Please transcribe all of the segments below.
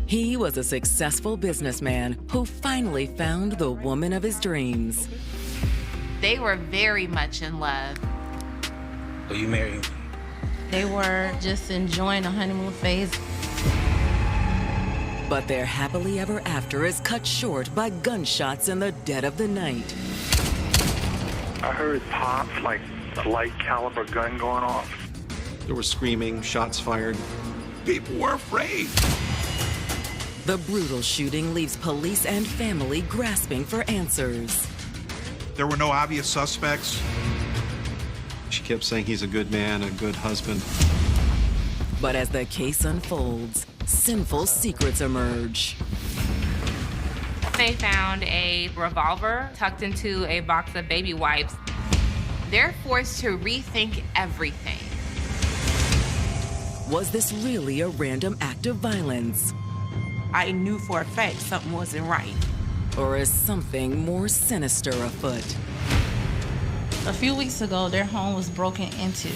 He was a successful businessman who finally found the woman of his dreams. They were very much in love. Will you marry me? They were just enjoying the honeymoon phase. But their happily ever after is cut short by gunshots in the dead of the night. I heard pops like a light caliber gun going off. There was screaming, shots fired. People were afraid. The brutal shooting leaves police and family grasping for answers. There were no obvious suspects. She kept saying he's a good man, a good husband. But as the case unfolds, sinful secrets emerge. They found a revolver tucked into a box of baby wipes. They're forced to rethink everything. Was this really a random act of violence? I knew for a fact something wasn't right. Or is something more sinister afoot? A few weeks ago, their home was broken into.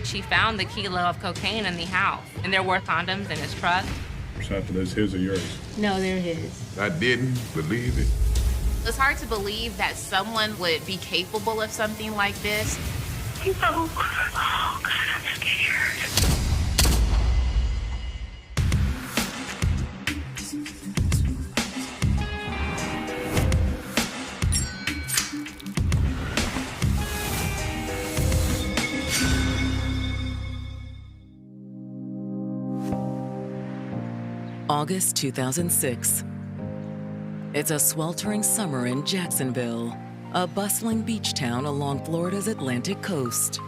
She found the kilo of cocaine in the house, and there were condoms in his truck. Sample is his or yours? No, they're his. I didn't believe it. It's hard to believe that someone would be capable of something like this. Oh, God, I'm scared. August 2006. It's a sweltering summer in Jacksonville, a bustling beach town along Florida's Atlantic coast.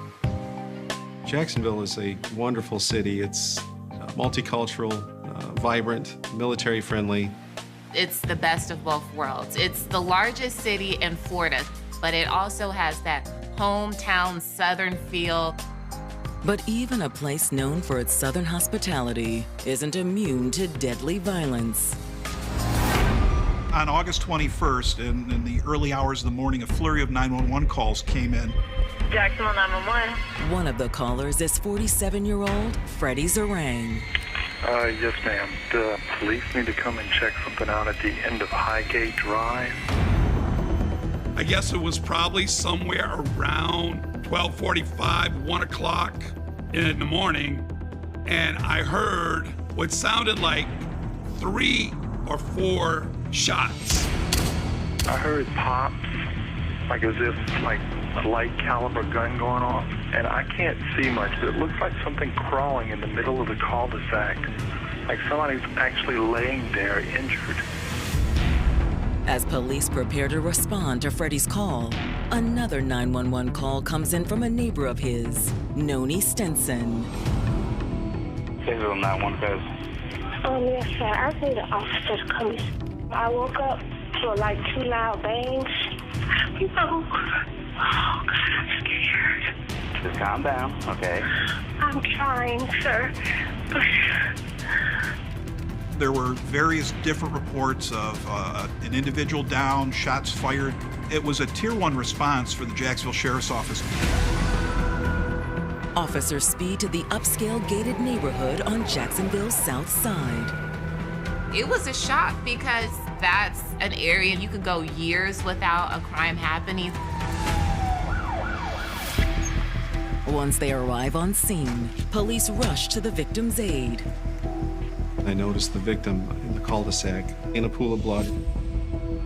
Jacksonville is a wonderful city. It's multicultural, vibrant, military-friendly. It's the best of both worlds. It's the largest city in Florida, but it also has that hometown southern feel. But even a place known for its southern hospitality isn't immune to deadly violence. On August 21st, in the early hours of the morning, a flurry of 911 calls came in. Jacksonville 911. One of the callers is 47-year-old Freddie Zarang. Yes, ma'am. The police need to come and check something out at the end of Highgate Drive. I guess it was probably somewhere around 12:45, 1 o'clock in the morning, and I heard what sounded like 3 or 4 shots. I heard pops, like as if like a light caliber gun going off, and I can't see much. It looks like something crawling in the middle of the cul-de-sac, like somebody's actually laying there injured. As police prepare to respond to Freddie's call, another 911 call comes in from a neighbor of his, Noni Stinson. Jacksonville 911. Yes, sir. I need an officer to come in. I woke up to like 2 loud bangs. Oh, God, I'm scared. Just calm down, okay? I'm trying, sir. There were various different reports of an individual down, shots fired. It was a Tier 1 response for the Jacksonville Sheriff's Office. Officers speed to the upscale gated neighborhood on Jacksonville's south side. It was a shock because that's an area you could go years without a crime happening. Once they arrive on scene, police rush to the victim's aid. I noticed the victim in the cul-de-sac in a pool of blood,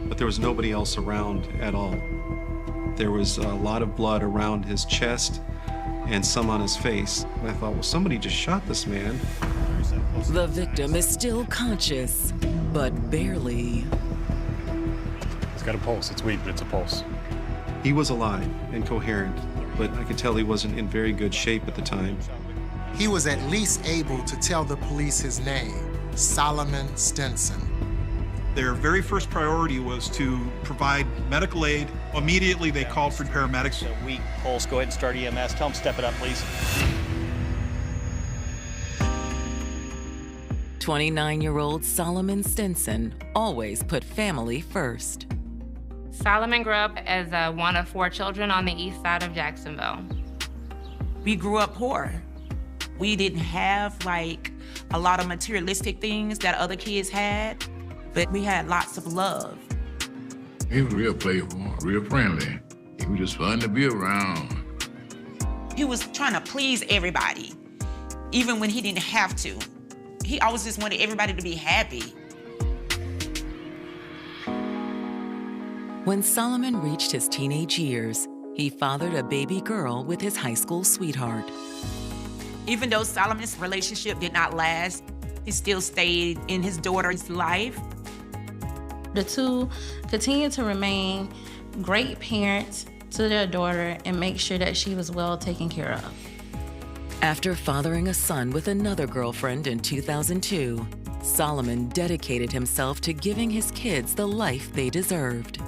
but there was nobody else around at all. There was a lot of blood around his chest and some on his face. And I thought, well, somebody just shot this man. The victim is still conscious, but barely. It's got a pulse. It's weak, but it's a pulse. He was alive and coherent, but I could tell he wasn't in very good shape at the time. He was at least able to tell the police his name, Solomon Stinson. Their very first priority was to provide medical aid. Immediately, they called for paramedics. A weak pulse. Go ahead and start EMS. Tell them to step it up, please. 29-year-old Solomon Stinson always put family first. Solomon grew up as one of 4 children on the east side of Jacksonville. We grew up poor. We didn't have like a lot of materialistic things that other kids had, but we had lots of love. He was real playful, real friendly. He was just fun to be around. He was trying to please everybody, even when he didn't have to. He always just wanted everybody to be happy. When Solomon reached his teenage years, he fathered a baby girl with his high school sweetheart. Even though Solomon's relationship did not last, he still stayed in his daughter's life. The two continued to remain great parents to their daughter and make sure that she was well taken care of. After fathering a son with another girlfriend in 2002, Solomon dedicated himself to giving his kids the life they deserved.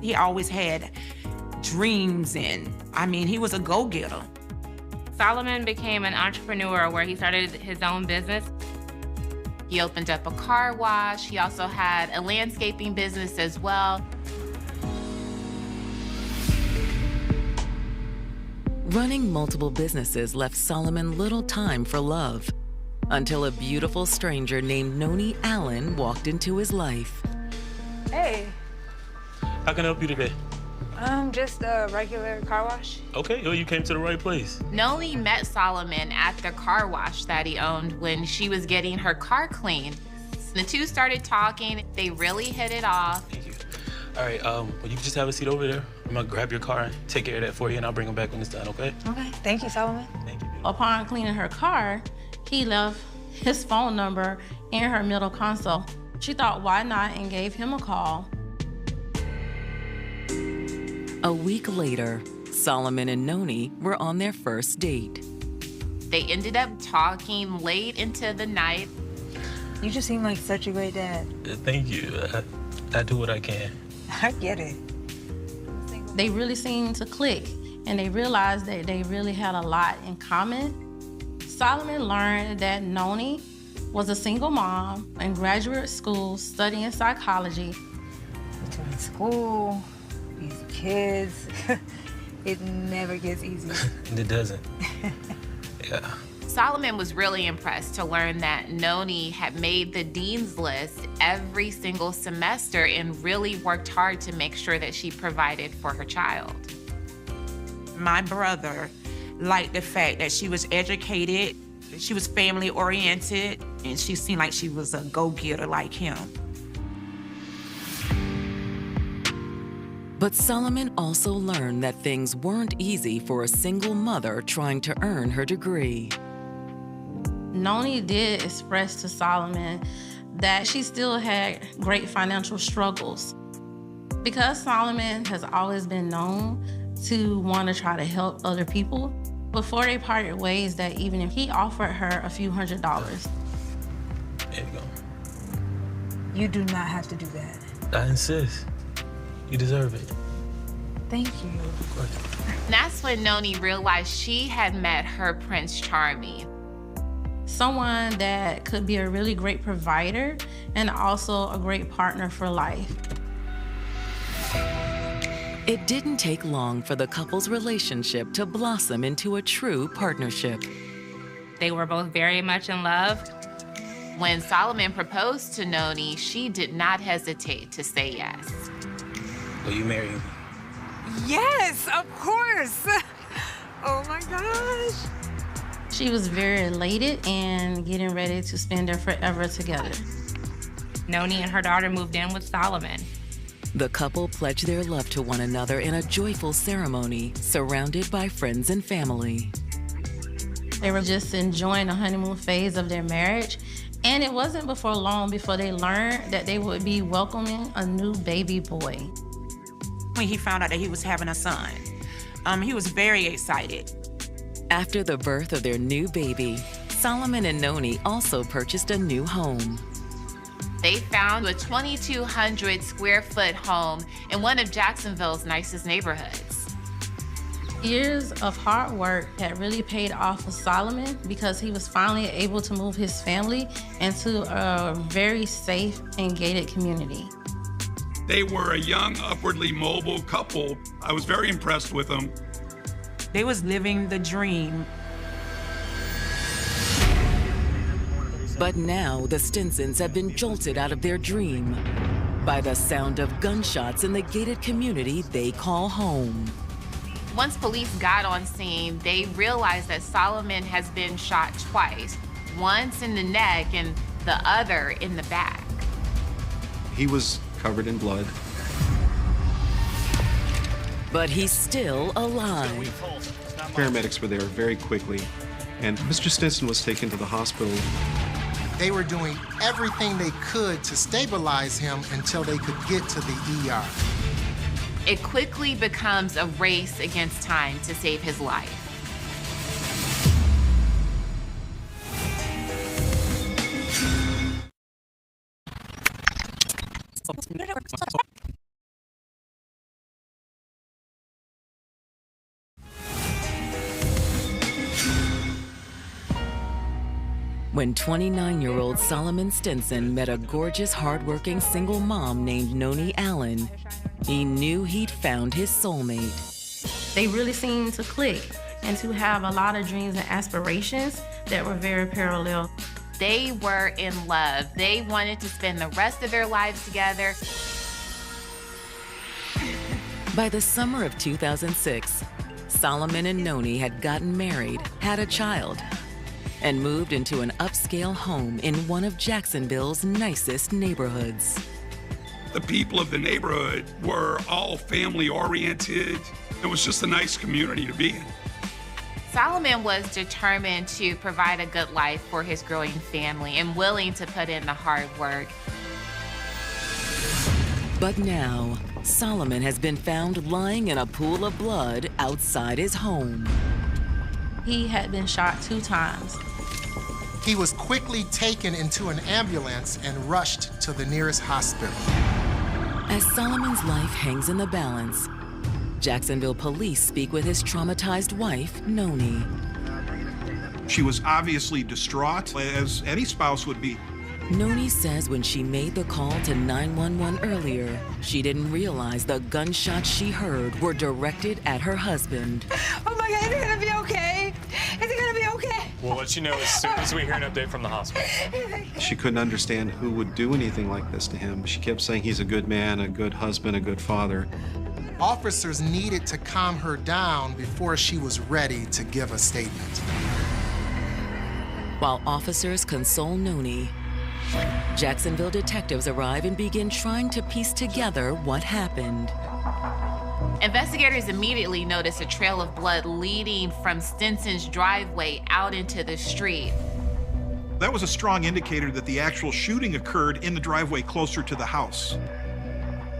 He always had dreams, and he was a go-getter. Solomon became an entrepreneur where he started his own business. He opened up a car wash. He also had a landscaping business as well. Running multiple businesses left Solomon little time for love, until a beautiful stranger named Noni Allen walked into his life. Hey. How can I help you today? Just a regular car wash. Okay, well, you came to the right place. Noni met Solomon at the car wash that he owned when she was getting her car cleaned. The two started talking. They really hit it off. Thank you. All right, well, you can just have a seat over there. I'm gonna grab your car and take care of that for you, and I'll bring them back when it's done, okay? Okay, thank you, Solomon. Thank you. Upon cleaning her car, he left his phone number in her middle console. She thought, why not, and gave him a call. A week later, Solomon and Noni were on their first date. They ended up talking late into the night. You just seem like such a great dad. Thank you. I do what I can. I get it. They really seemed to click, and they realized that they really had a lot in common. Solomon learned that Noni was a single mom in graduate school studying psychology. Between school, these kids, it never gets easy. It doesn't. Yeah. Solomon was really impressed to learn that Noni had made the dean's list every single semester and really worked hard to make sure that she provided for her child. My brother liked the fact that she was educated, she was family-oriented, and she seemed like she was a go-getter like him. But Solomon also learned that things weren't easy for a single mother trying to earn her degree. Noni did express to Solomon that she still had great financial struggles. Because Solomon has always been known to want to try to help other people, before they parted ways, that even if he offered her a few $100s. There you go. You do not have to do that. I insist. You deserve it. Thank you. Of course. That's when Noni realized she had met her Prince Charming. Someone that could be a really great provider and also a great partner for life. It didn't take long for the couple's relationship to blossom into a true partnership. They were both very much in love. When Solomon proposed to Noni, she did not hesitate to say yes. Will you marry me? Yes, of course. Oh my gosh. She was very elated and getting ready to spend their forever together. Noni and her daughter moved in with Solomon. The couple pledged their love to one another in a joyful ceremony, surrounded by friends and family. They were just enjoying the honeymoon phase of their marriage, and it wasn't before long before they learned that they would be welcoming a new baby boy. When he found out that he was having a son, he was very excited. After the birth of their new baby, Solomon and Noni also purchased a new home. They found a 2,200 square foot home in one of Jacksonville's nicest neighborhoods. Years of hard work had really paid off for Solomon because he was finally able to move his family into a very safe and gated community. They were a young, upwardly mobile couple. I was very impressed with them. They was living the dream. But now the Stinsons have been jolted out of their dream by the sound of gunshots in the gated community they call home. Once police got on scene, they realized that Solomon has been shot twice, once in the neck and the other in the back. He was covered in blood. But he's still alive. Paramedics were there very quickly, and Mr. Stinson was taken to the hospital. They were doing everything they could to stabilize him until they could get to the ER. It quickly becomes a race against time to save his life. When 29-year-old Solomon Stinson met a gorgeous, hardworking single mom named Noni Allen, he knew he'd found his soulmate. They really seemed to click and to have a lot of dreams and aspirations that were very parallel. They were in love. They wanted to spend the rest of their lives together. By the summer of 2006, Solomon and Noni had gotten married, had a child, and moved into an upscale home in one of Jacksonville's nicest neighborhoods. The people of the neighborhood were all family-oriented. It was just a nice community to be in. Solomon was determined to provide a good life for his growing family and willing to put in the hard work. But now, Solomon has been found lying in a pool of blood outside his home. He had been shot 2 times. He was quickly taken into an ambulance and rushed to the nearest hospital. As Solomon's life hangs in the balance, Jacksonville police speak with his traumatized wife, Noni. She was obviously distraught, as any spouse would be. Noni says when she made the call to 911 earlier, she didn't realize the gunshots she heard were directed at her husband. Oh my God, is he gonna be okay? Is he gonna be okay? We'll let you know as soon as we hear an update from the hospital. She couldn't understand who would do anything like this to him. She kept saying he's a good man, a good husband, a good father. Officers needed to calm her down before she was ready to give a statement. While officers console Noni, Jacksonville detectives arrive and begin trying to piece together what happened. Investigators immediately notice a trail of blood leading from Stinson's driveway out into the street. That was a strong indicator that the actual shooting occurred in the driveway closer to the house.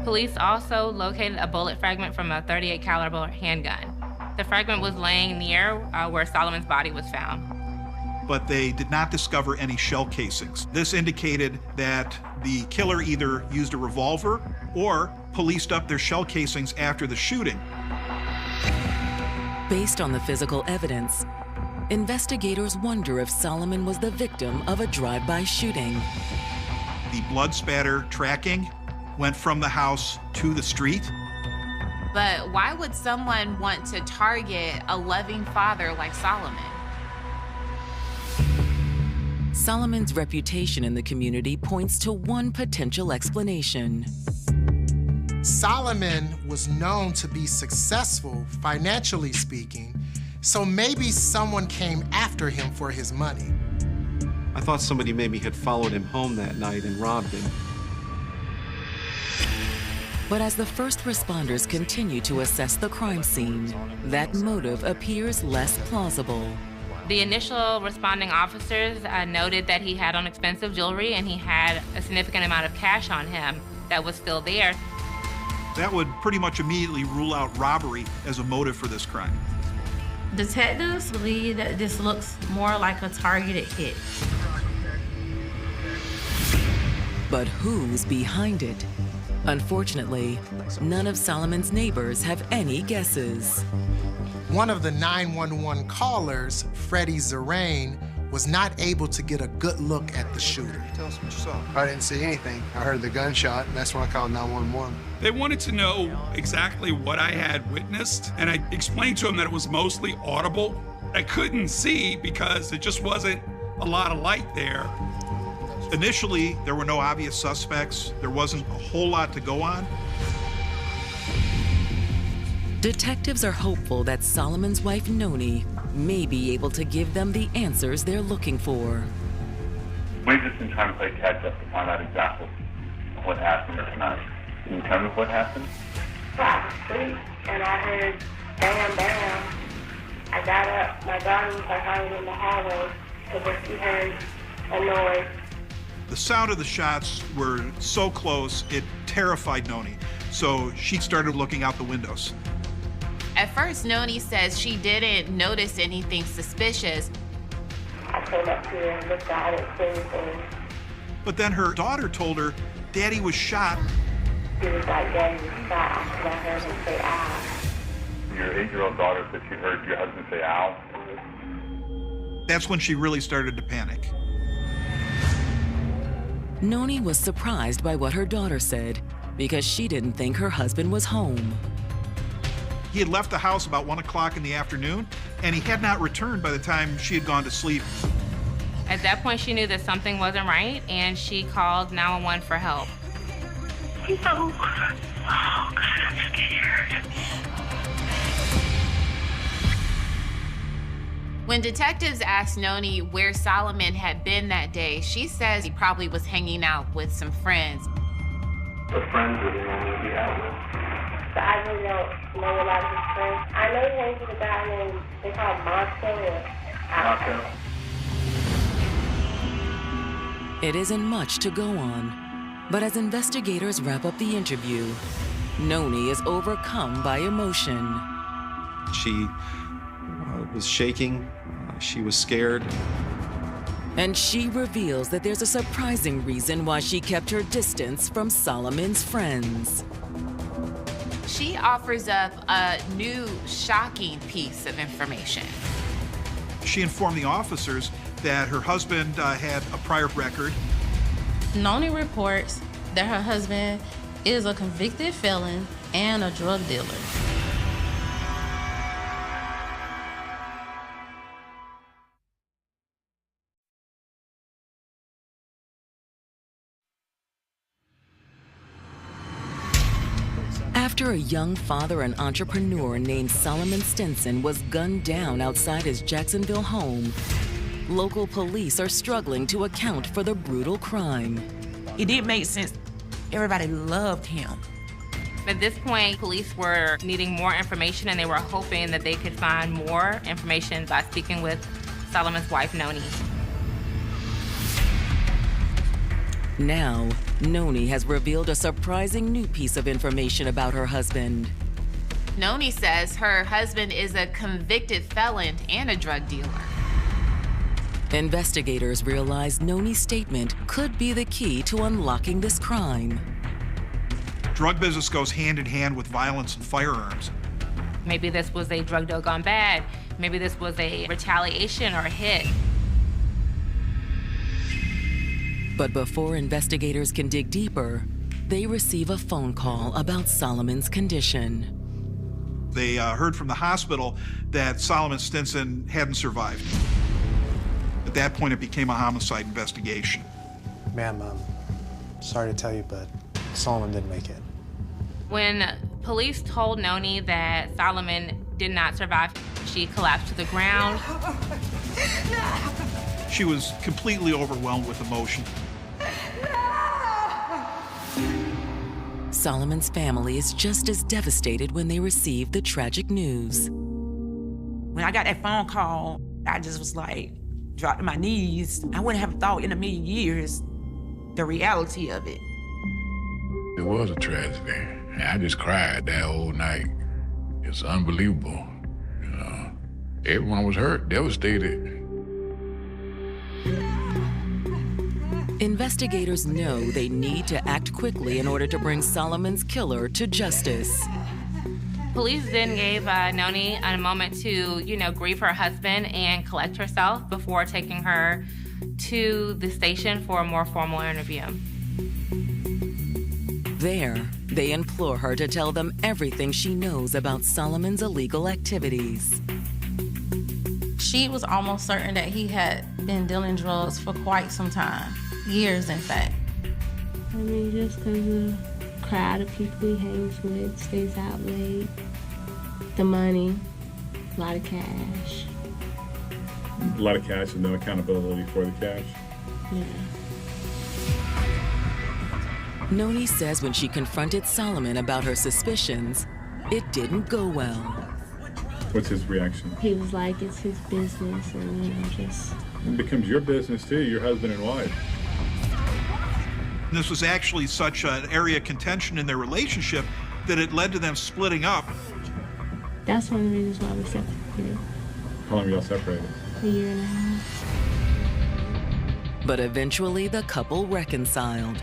Police also located a bullet fragment from a .38 caliber handgun. The fragment was laying near where Solomon's body was found. But they did not discover any shell casings. This indicated that the killer either used a revolver or policed up their shell casings after the shooting. Based on the physical evidence, investigators wonder if Solomon was the victim of a drive-by shooting. The blood spatter tracking went from the house to the street. But why would someone want to target a loving father like Solomon? Solomon's reputation in the community points to one potential explanation. Solomon was known to be successful, financially speaking, so maybe someone came after him for his money. I thought somebody maybe had followed him home that night and robbed him. But as the first responders continue to assess the crime scene, that motive appears less plausible. The initial responding officers noted that he had on expensive jewelry and he had a significant amount of cash on him that was still there. That would pretty much immediately rule out robbery as a motive for this crime. Detectives believe that this looks more like a targeted hit. But who's behind it? Unfortunately, none of Solomon's neighbors have any guesses. One of the 911 callers, Freddie Zerain, was not able to get a good look at the shooter. Tell us what you saw. I didn't see anything. I heard the gunshot, and that's when I called 911. They wanted to know exactly what I had witnessed, and I explained to them that it was mostly audible. I couldn't see because it just wasn't a lot of light there. Initially, there were no obvious suspects. There wasn't a whole lot to go on. Detectives are hopeful that Solomon's wife, Noni, may be able to give them the answers they're looking for. We've just been trying to play catch up to find out exactly what happened tonight. Can you tell me what happened? I was asleep and I heard bam, bam. I got up. My daughter was like hiding in the hallway because she heard a noise. The sound of the shots were so close, it terrified Noni. So she started looking out the windows. At first, Noni says she didn't notice anything suspicious. I came up here and looked out and see anything. But then her daughter told her Daddy was shot. She was like, Daddy was shot, and I heard him say, ow. Your 8-year-old daughter said she heard your husband say, ow. That's when she really started to panic. Noni was surprised by what her daughter said because she didn't think her husband was home. He had left the house about 1 o'clock in the afternoon, and he had not returned by the time she had gone to sleep. At that point, she knew that something wasn't right, and she called 911 for help. No. Oh, God, I'm scared. When detectives asked Noni where Solomon had been that day, she says he probably was hanging out with some friends. What friends would he normally be out with? So I really don't know a lot of his friends. I know he hangs with a guy named, they call him Montel. It isn't much to go on, but as investigators wrap up the interview, Noni is overcome by emotion. She was shaking. She was scared. And she reveals that there's a surprising reason why she kept her distance from Solomon's friends. She offers up a new, shocking piece of information. She informed the officers that her husband had a prior record. Noni reports that her husband is a convicted felon and a drug dealer. After a young father and entrepreneur named Solomon Stinson was gunned down outside his Jacksonville home, local police are struggling to account for the brutal crime. It didn't make sense. Everybody loved him. At this point, police were needing more information, and they were hoping that they could find more information by speaking with Solomon's wife, Noni. Now, Noni has revealed a surprising new piece of information about her husband. Noni says her husband is a convicted felon and a drug dealer. Investigators realize Noni's statement could be the key to unlocking this crime. Drug business goes hand in hand with violence and firearms. Maybe this was a drug deal gone bad. Maybe this was a retaliation or a hit. But before investigators can dig deeper, they receive a phone call about Solomon's condition. They heard from the hospital that Solomon Stinson hadn't survived. At that point, it became a homicide investigation. Ma'am, sorry to tell you, but Solomon didn't make it. When police told Noni that Solomon did not survive, she collapsed to the ground. She was completely overwhelmed with emotion. Solomon's family is just as devastated when they receive the tragic news. When I got that phone call, I just was like, dropped to my knees. I wouldn't have thought in a million years the reality of it. It was a tragedy. I just cried that whole night. It's unbelievable. You know, everyone was hurt, devastated. Investigators know they need to act quickly in order to bring Solomon's killer to justice. Police then gave Noni a moment to, grieve her husband and collect herself before taking her to the station for a more formal interview. There, they implore her to tell them everything she knows about Solomon's illegal activities. She was almost certain that he had been dealing drugs for quite some time. Years, in fact. I mean, just because of the crowd of people he hangs with, stays out late, the money, a lot of cash. A lot of cash and no accountability for the cash. Yeah. Noni says when she confronted Solomon about her suspicions, it didn't go well. What's his reaction? He was like, it's his business, and just... It becomes your business too, your husband and wife. This was actually such an area of contention in their relationship that it led to them splitting up. That's one of the reasons why we separated. How long were y'all separated? A year and a half. But eventually the couple reconciled.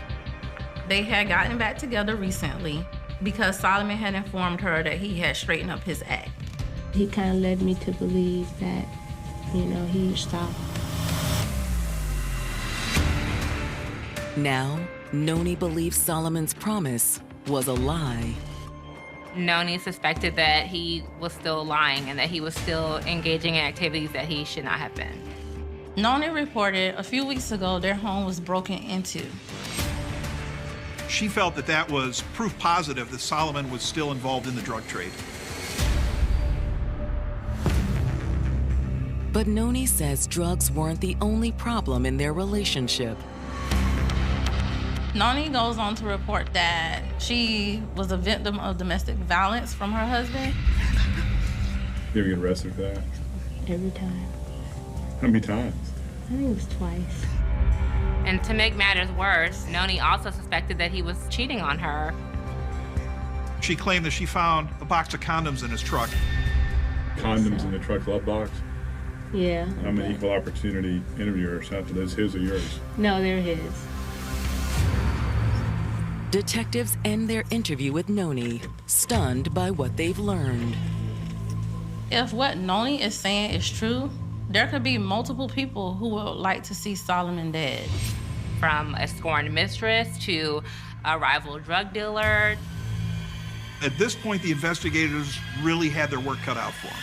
They had gotten back together recently because Solomon had informed her that he had straightened up his act. He kind of led me to believe that, he stopped. Now, Noni believes Solomon's promise was a lie. Noni suspected that he was still lying and that he was still engaging in activities that he should not have been. Noni reported a few weeks ago their home was broken into. She felt that that was proof positive that Solomon was still involved in the drug trade. But Noni says drugs weren't the only problem in their relationship. Noni goes on to report that she was a victim of domestic violence from her husband. You ever get arrested for that? Every time. How many times? I think it was twice. And to make matters worse, Noni also suspected that he was cheating on her. She claimed that she found a box of condoms in his truck. Condoms in the truck glove box? Yeah. I'm an equal opportunity interviewer or something. Those his or yours? No, they're his. Detectives end their interview with Noni, stunned by what they've learned. If what Noni is saying is true, there could be multiple people who would like to see Solomon dead. From a scorned mistress to a rival drug dealer. At this point, the investigators really had their work cut out for them.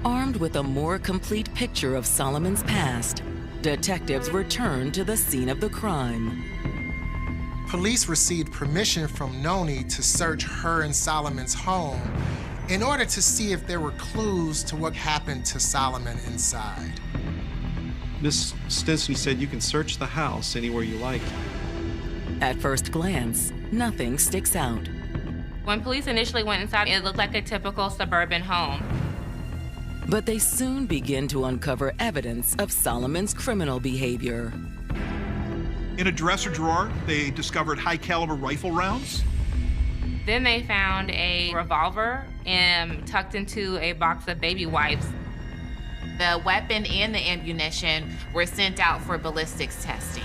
Armed with a more complete picture of Solomon's past, detectives returned to the scene of the crime. Police received permission from Noni to search her and Solomon's home in order to see if there were clues to what happened to Solomon inside. Miss Stinson said you can search the house anywhere you like. At first glance, nothing sticks out. When police initially went inside, it looked like a typical suburban home. But they soon begin to uncover evidence of Solomon's criminal behavior. In a dresser drawer, they discovered high-caliber rifle rounds. Then they found a revolver tucked into a box of baby wipes. The weapon and the ammunition were sent out for ballistics testing.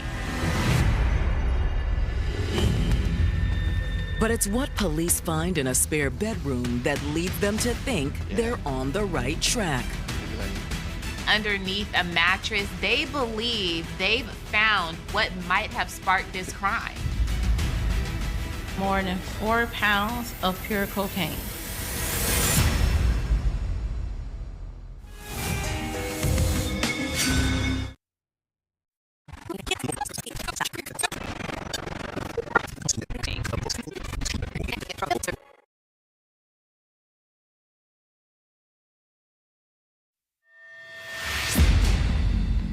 But it's what police find in a spare bedroom that leads them to think they're on the right track. Underneath a mattress, they believe they've found what might have sparked this crime. More than 4 pounds of pure cocaine.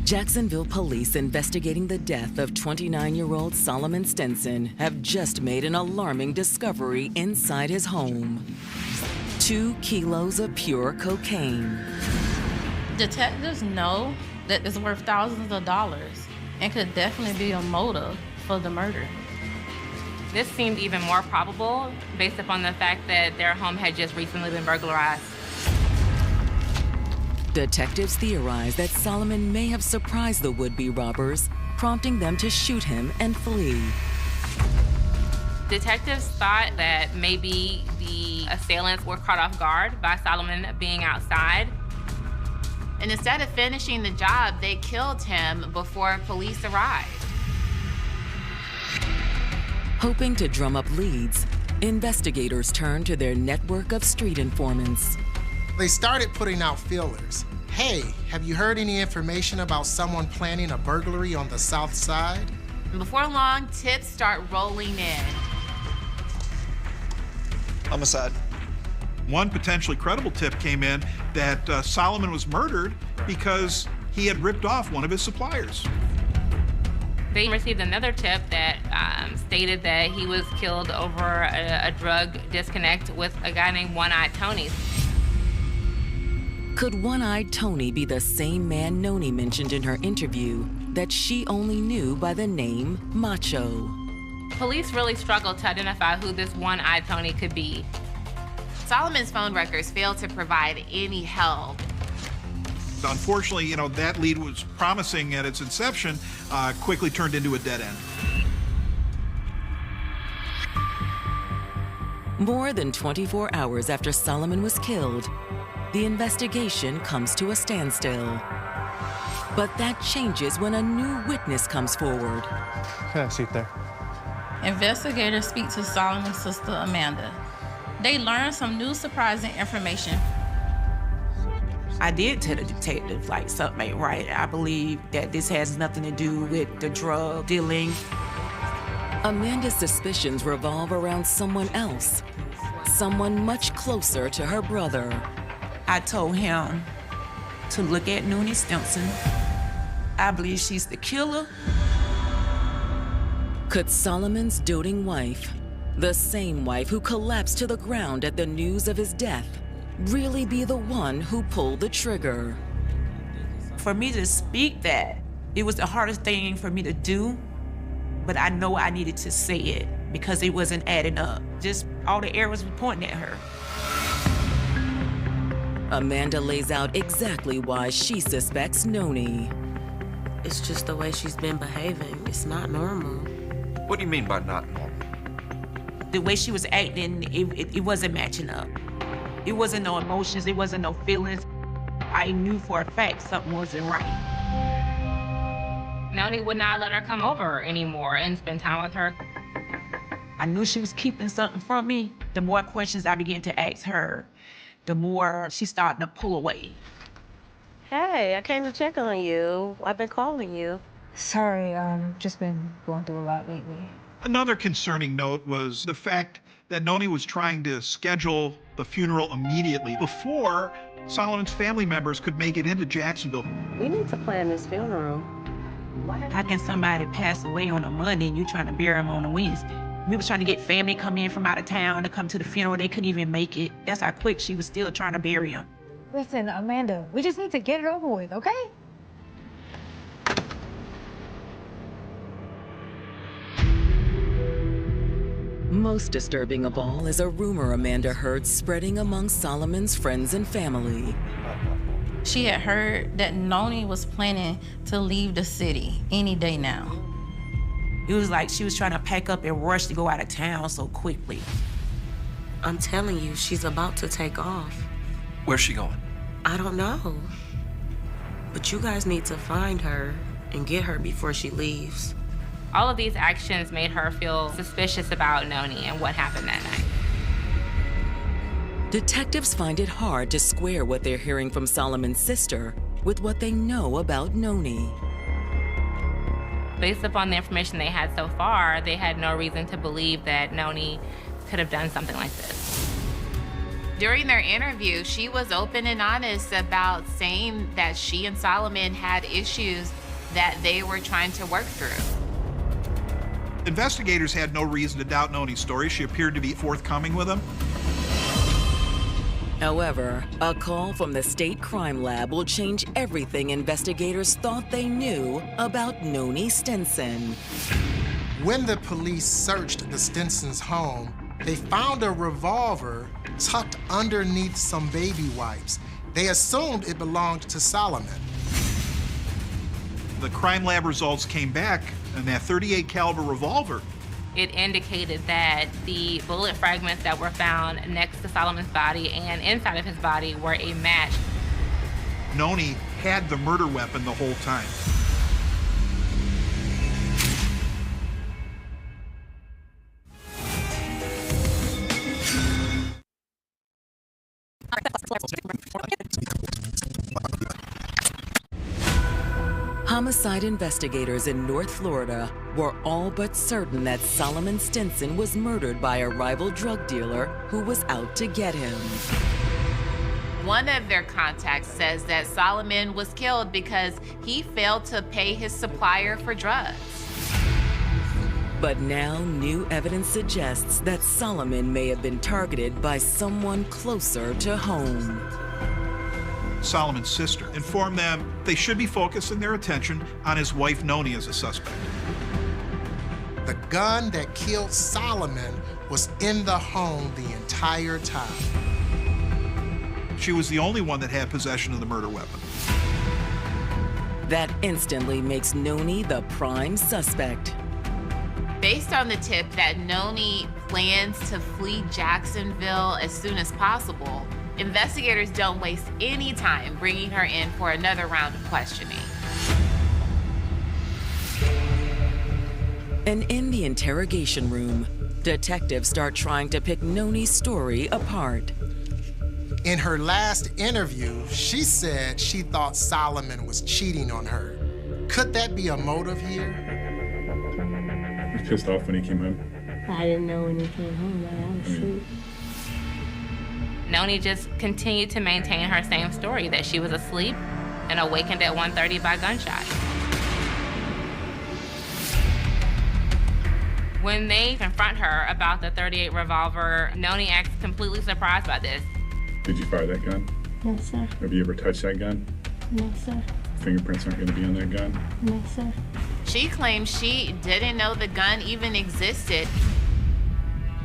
Jacksonville police investigating the death of 29-year-old Solomon Stinson have just made an alarming discovery inside his home. 2 kilos of pure cocaine. Detectives know that it's worth thousands of dollars and could definitely be a motive for the murder. This seemed even more probable based upon the fact that their home had just recently been burglarized. Detectives theorize that Solomon may have surprised the would-be robbers, prompting them to shoot him and flee. Detectives thought that maybe the assailants were caught off guard by Solomon being outside. And instead of finishing the job, they killed him before police arrived. Hoping to drum up leads, investigators turn to their network of street informants. They started putting out feelers. Hey, have you heard any information about someone planning a burglary on the south side? Before long, tips start rolling in. Homicide. One potentially credible tip came in that Solomon was murdered because he had ripped off one of his suppliers. They received another tip that stated that he was killed over a drug disconnect with a guy named One-Eyed Tony. Could One-Eyed Tony be the same man Noni mentioned in her interview that she only knew by the name Macho? Police really struggled to identify who this One-Eyed Tony could be. Solomon's phone records failed to provide any help. Unfortunately, that lead was promising at its inception, quickly turned into a dead end. More than 24 hours after Solomon was killed, the investigation comes to a standstill. But that changes when a new witness comes forward. Have a seat there. Investigators speak to Solomon's sister, Amanda. They learn some new surprising information. I did tell the detective, something ain't right. I believe that this has nothing to do with the drug dealing. Amanda's suspicions revolve around someone else, someone much closer to her brother. I told him to look at Noni Stinson. I believe she's the killer. Could Solomon's doting wife, the same wife who collapsed to the ground at the news of his death, really be the one who pulled the trigger? For me to speak that, it was the hardest thing for me to do, but I know I needed to say it because it wasn't adding up. Just all the arrows were pointing at her. Amanda lays out exactly why she suspects Noni. It's just the way she's been behaving. It's not normal. What do you mean by not normal? The way she was acting, it wasn't matching up. It wasn't no emotions, it wasn't no feelings. I knew for a fact something wasn't right. Noni would not let her come over anymore and spend time with her. I knew she was keeping something from me. The more questions I began to ask her, the more she started to pull away. Hey, I came to check on you. I've been calling you. Sorry, just been going through a lot lately. Another concerning note was the fact that Noni was trying to schedule the funeral immediately before Solomon's family members could make it into Jacksonville. We need to plan this funeral. How can somebody pass away on a Monday and you trying to bury him on a Wednesday? We was trying to get family come in from out of town to come to the funeral. They couldn't even make it. That's how quick she was still trying to bury him. Listen, Amanda, we just need to get it over with, okay? Most disturbing of all is a rumor Amanda heard spreading among Solomon's friends and family. She had heard that Noni was planning to leave the city any day now. It was like she was trying to pack up and rush to go out of town so quickly. I'm telling you, she's about to take off. Where's she going? I don't know. But you guys need to find her and get her before she leaves. All of these actions made her feel suspicious about Noni and what happened that night. Detectives find it hard to square what they're hearing from Solomon's sister with what they know about Noni. Based upon the information they had so far, they had no reason to believe that Noni could have done something like this. During their interview, she was open and honest about saying that she and Solomon had issues that they were trying to work through. Investigators had no reason to doubt Noni's story. She appeared to be forthcoming with them. However, a call from the state crime lab will change everything investigators thought they knew about Noni Stinson. When the police searched the Stinsons' home, they found a revolver tucked underneath some baby wipes. They assumed it belonged to Solomon. The crime lab results came back, and that .38 caliber revolver. It indicated that the bullet fragments that were found next to Solomon's body and inside of his body were a match. Noni had the murder weapon the whole time. Homicide investigators in North Florida were all but certain that Solomon Stinson was murdered by a rival drug dealer who was out to get him. One of their contacts says that Solomon was killed because he failed to pay his supplier for drugs. But now new evidence suggests that Solomon may have been targeted by someone closer to home. Solomon's sister informed them they should be focusing their attention on his wife Noni as a suspect. The gun that killed Solomon was in the home the entire time. She was the only one that had possession of the murder weapon. That instantly makes Noni the prime suspect. Based on the tip that Noni plans to flee Jacksonville as soon as possible, investigators don't waste any time bringing her in for another round of questioning. And in the interrogation room, detectives start trying to pick Noni's story apart. In her last interview, she said she thought Solomon was cheating on her. Could that be a motive here? He was pissed off when he came home. I didn't know when he came home. I was asleep. Noni just continued to maintain her same story, that she was asleep and awakened at 1:30 by gunshot. When they confront her about the .38 revolver, Noni acts completely surprised by this. Did you fire that gun? No, sir. Have you ever touched that gun? No, sir. Fingerprints aren't going to be on that gun? No, sir. She claims she didn't know the gun even existed.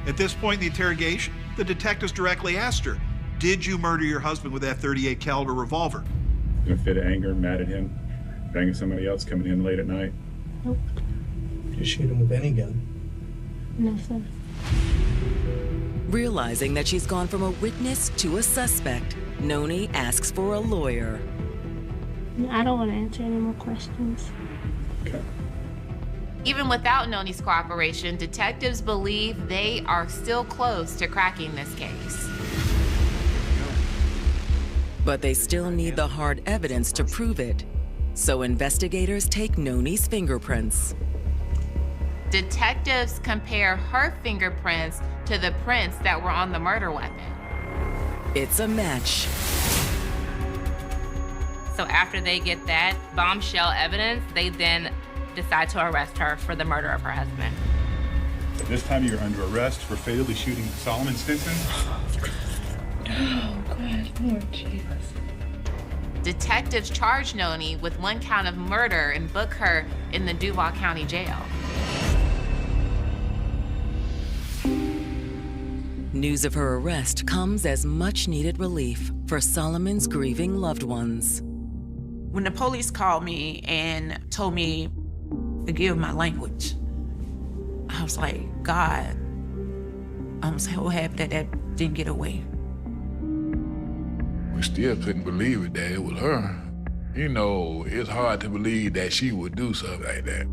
At this point in the interrogation, the detectives directly asked her, "Did you murder your husband with that .38 caliber revolver?" In a fit of anger, mad at him, banging somebody else coming in late at night? Nope. You shoot him with any gun? No, sir. Realizing that she's gone from a witness to a suspect, Noni asks for a lawyer. I don't want to answer any more questions. Okay. Even without Noni's cooperation, detectives believe they are still close to cracking this case. But they still need the hard evidence to prove it. So investigators take Noni's fingerprints. Detectives compare her fingerprints to the prints that were on the murder weapon. It's a match. So after they get that bombshell evidence, they then decide to arrest her for the murder of her husband. At this time, you're under arrest for fatally shooting Solomon Stinson. Oh, God, Lord Jesus. Detectives charge Noni with 1 count of murder and book her in the Duval County Jail. News of her arrest comes as much-needed relief for Solomon's grieving loved ones. When the police called me and told me, forgive my language, I was like, God, I'm so happy that that didn't get away. We still couldn't believe it that it was her. You know, it's hard to believe that she would do something like that.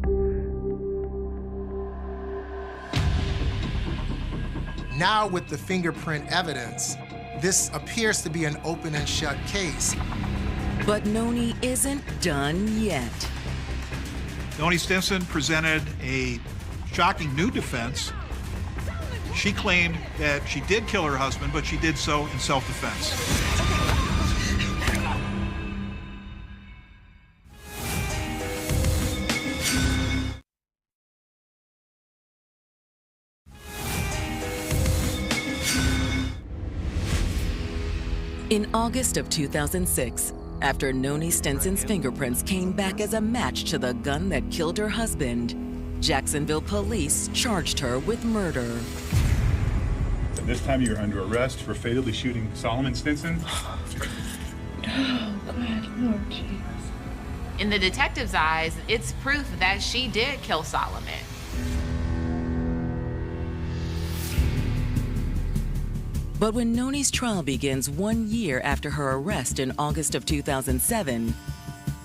Now with the fingerprint evidence, this appears to be an open and shut case. But Noni isn't done yet. Noni Stinson presented a shocking new defense. She claimed that she did kill her husband, but she did so in self-defense. In August of 2006, after Noni Stinson's fingerprints came back as a match to the gun that killed her husband, Jacksonville police charged her with murder. At this time, you're under arrest for fatally shooting Solomon Stinson. Oh, God, Lord Jesus. In the detective's eyes, it's proof that she did kill Solomon. But when Noni's trial begins 1 year after her arrest in August of 2007,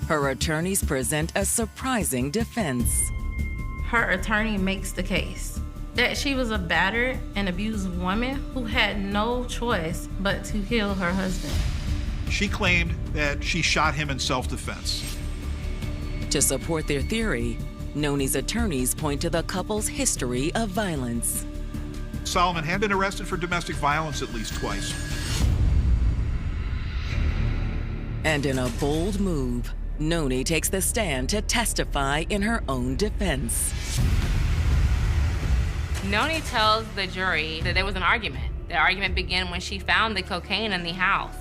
her attorneys present a surprising defense. Her attorney makes the case that she was a battered and abused woman who had no choice but to kill her husband. She claimed that she shot him in self-defense. To support their theory, Noni's attorneys point to the couple's history of violence. Solomon had been arrested for domestic violence at least twice. And in a bold move, Noni takes the stand to testify in her own defense. Noni tells the jury that there was an argument. The argument began when she found the cocaine in the house.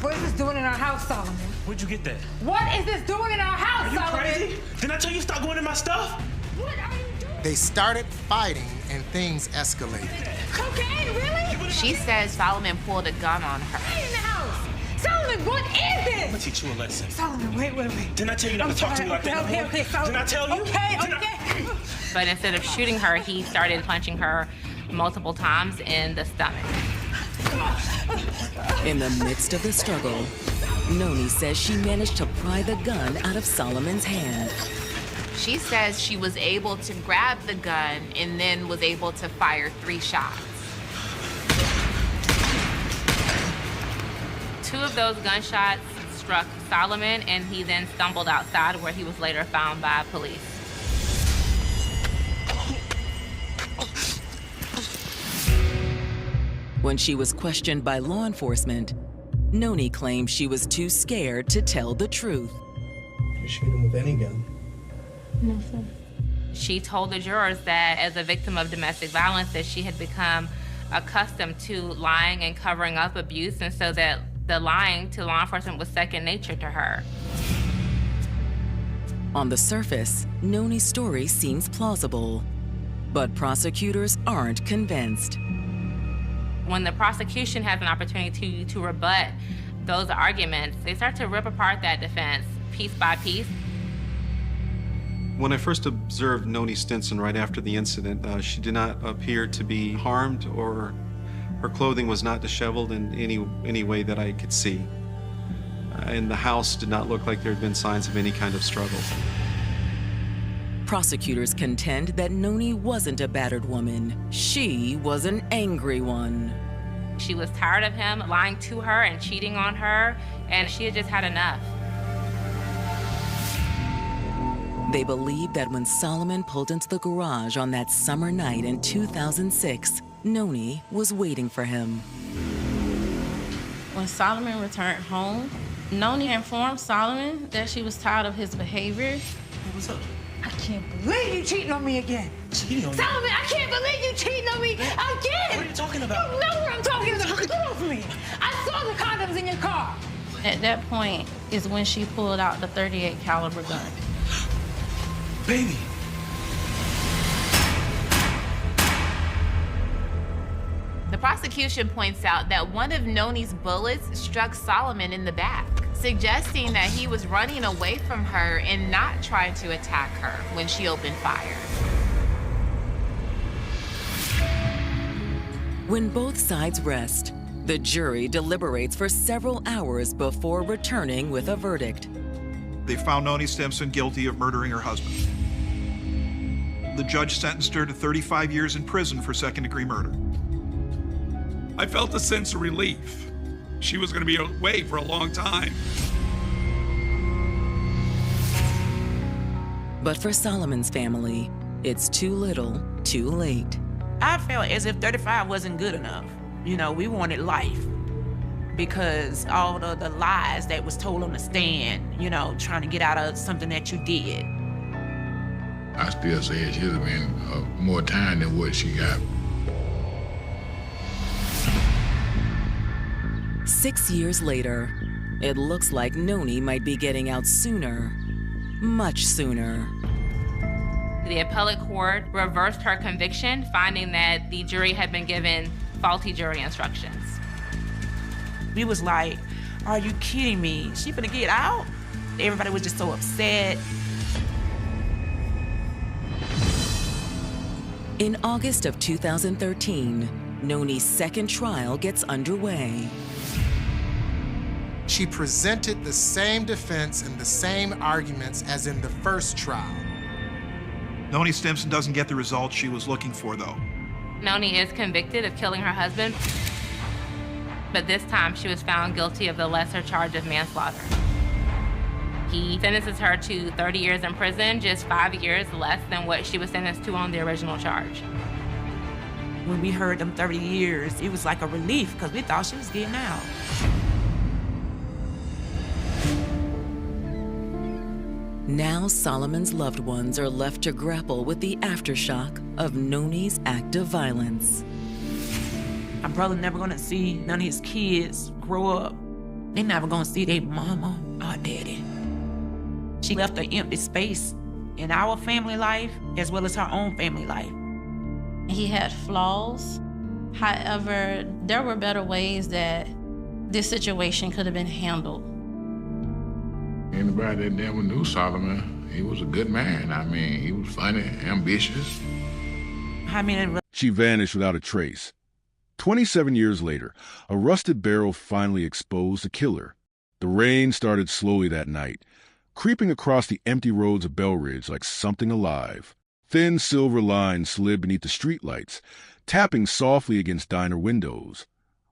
What is this doing in our house, Solomon? Where'd you get that? What is this doing in our house, Solomon? Are you crazy? Didn't I tell you to stop going in my stuff? What are you doing? They started fighting and things escalated. Cocaine, really? She says Solomon pulled a gun on her. In the house. Solomon, what is this? I'm gonna teach you a lesson. Solomon, wait. Didn't I tell you not to talk to me like that? Okay, Solomon. Didn't I tell you? Okay. But instead of shooting her, he started punching her multiple times in the stomach. In the midst of the struggle, Noni says she managed to pry the gun out of Solomon's hand. She says she was able to grab the gun and then was able to fire 3 shots. 2 of those gunshots struck Solomon, and he then stumbled outside, where he was later found by police. When she was questioned by law enforcement, Noni claimed she was too scared to tell the truth. You shoot him with any gun? No, sir. She told the jurors that as a victim of domestic violence, that she had become accustomed to lying and covering up abuse, and so that the lying to law enforcement was second nature to her. On the surface, Noni's story seems plausible, but prosecutors aren't convinced. When the prosecution has an opportunity to rebut those arguments, they start to rip apart that defense piece by piece. When I first observed Noni Stinson right after the incident, she did not appear to be harmed, or her clothing was not disheveled in any way that I could see. And the house did not look like there had been signs of any kind of struggle. Prosecutors contend that Noni wasn't a battered woman. She was an angry one. She was tired of him lying to her and cheating on her, and she had just had enough. They believe that when Solomon pulled into the garage on that summer night in 2006, Noni was waiting for him. When Solomon returned home, Noni informed Solomon that she was tired of his behavior. What's up? I can't believe you cheating on me again. Cheating on me? Solomon, I can't believe you cheating on me again. What are you talking about? You know what I'm talking about. Get off me. I saw the condoms in your car. At that point is when she pulled out the .38 caliber gun. Baby. The prosecution points out that one of Noni's bullets struck Solomon in the back, suggesting that he was running away from her and not trying to attack her when she opened fire. When both sides rest, the jury deliberates for several hours before returning with a verdict. They found Noni Stinson guilty of murdering her husband. The judge sentenced her to 35 years in prison for second-degree murder. I felt a sense of relief. She was going to be away for a long time. But for Solomon's family, it's too little, too late. I felt as if 35 wasn't good enough. You know, we wanted life because all the lies that was told on the stand, you know, trying to get out of something that you did. I still say it should have been more time than what she got. 6 years later, it looks like Noni might be getting out sooner, much sooner. The appellate court reversed her conviction, finding that the jury had been given faulty jury instructions. We was like, are you kidding me? She finna get out? Everybody was just so upset. In August of 2013, Noni's second trial gets underway. She presented the same defense and the same arguments as in the first trial. Noni Stinson doesn't get the results she was looking for, though. Noni is convicted of killing her husband, but this time she was found guilty of the lesser charge of manslaughter. He sentences her to 30 years in prison, just 5 years less than what she was sentenced to on the original charge. When we heard them 30 years, it was like a relief because we thought she was getting out. Now Solomon's loved ones are left to grapple with the aftershock of Noni's act of violence. My brother never gonna see none of his kids grow up. They never gonna see their mama or daddy. She left an empty space in our family life as well as her own family life. He had flaws. However, there were better ways that this situation could have been handled. Anybody that never knew Solomon, he was a good man. I mean, he was funny, ambitious. She vanished without a trace. 27 years later, a rusted barrel finally exposed the killer. The rain started slowly that night, creeping across the empty roads of Belridge like something alive. Thin silver lines slid beneath the streetlights, tapping softly against diner windows,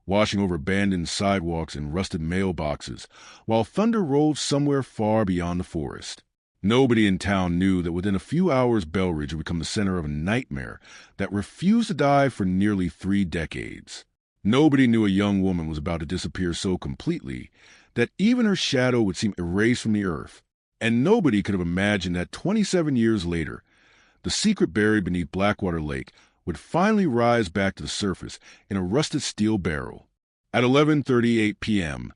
washing over abandoned sidewalks and rusted mailboxes, while thunder rolled somewhere far beyond the forest. Nobody in town knew that within a few hours Belridge would become the center of a nightmare that refused to die for nearly 3 decades. Nobody knew a young woman was about to disappear so completely that even her shadow would seem erased from the earth. And nobody could have imagined that 27 years later, the secret buried beneath Blackwater Lake would finally rise back to the surface in a rusted steel barrel. At 11:38 p.m.,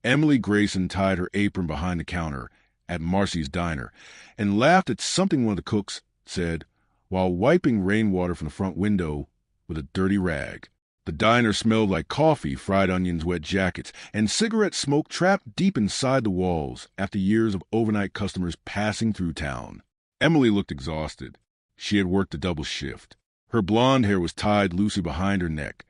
Emily Grayson tied her apron behind the counter at Marcy's Diner and laughed at something one of the cooks said while wiping rainwater from the front window with a dirty rag. The diner smelled like coffee, fried onions, wet jackets, and cigarette smoke trapped deep inside the walls after years of overnight customers passing through town. Emily looked exhausted. She had worked a double shift. Her blonde hair was tied loosely behind her neck,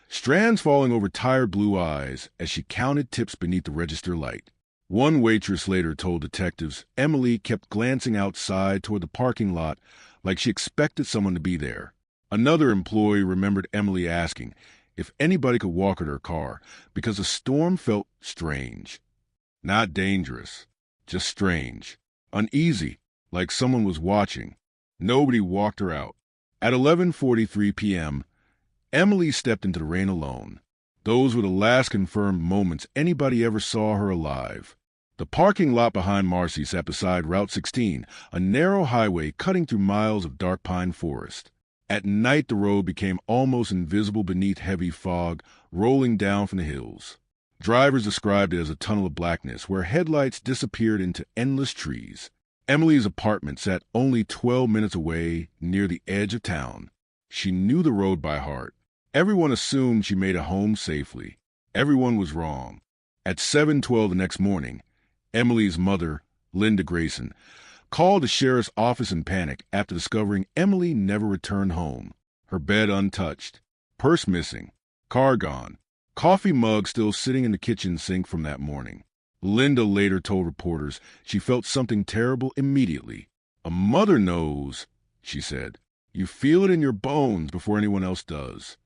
strands falling over tired blue eyes as she counted tips beneath the register light. One waitress later told detectives Emily kept glancing outside toward the parking lot like she expected someone to be there. Another employee remembered Emily asking if anybody could walk her to her car because the storm felt strange. Not dangerous, just strange. Uneasy, like someone was watching. Nobody walked her out. At 11:43 p.m., Emily stepped into the rain alone. Those were the last confirmed moments anybody ever saw her alive. The parking lot behind Marcy sat beside Route 16, a narrow highway cutting through miles of dark pine forest. At night, the road became almost invisible beneath heavy fog rolling down from the hills. Drivers described it as a tunnel of blackness where headlights disappeared into endless trees. Emily's apartment sat only 12 minutes away near the edge of town. She knew the road by heart. Everyone assumed she made it home safely. Everyone was wrong. At 7:12 the next morning, Emily's mother, Linda Grayson, called the sheriff's office in panic after discovering Emily never returned home. Her bed untouched, purse missing, car gone, coffee mug still sitting in the kitchen sink from that morning. Linda later told reporters she felt something terrible immediately. "A mother knows," she said. "You feel it in your bones before anyone else does."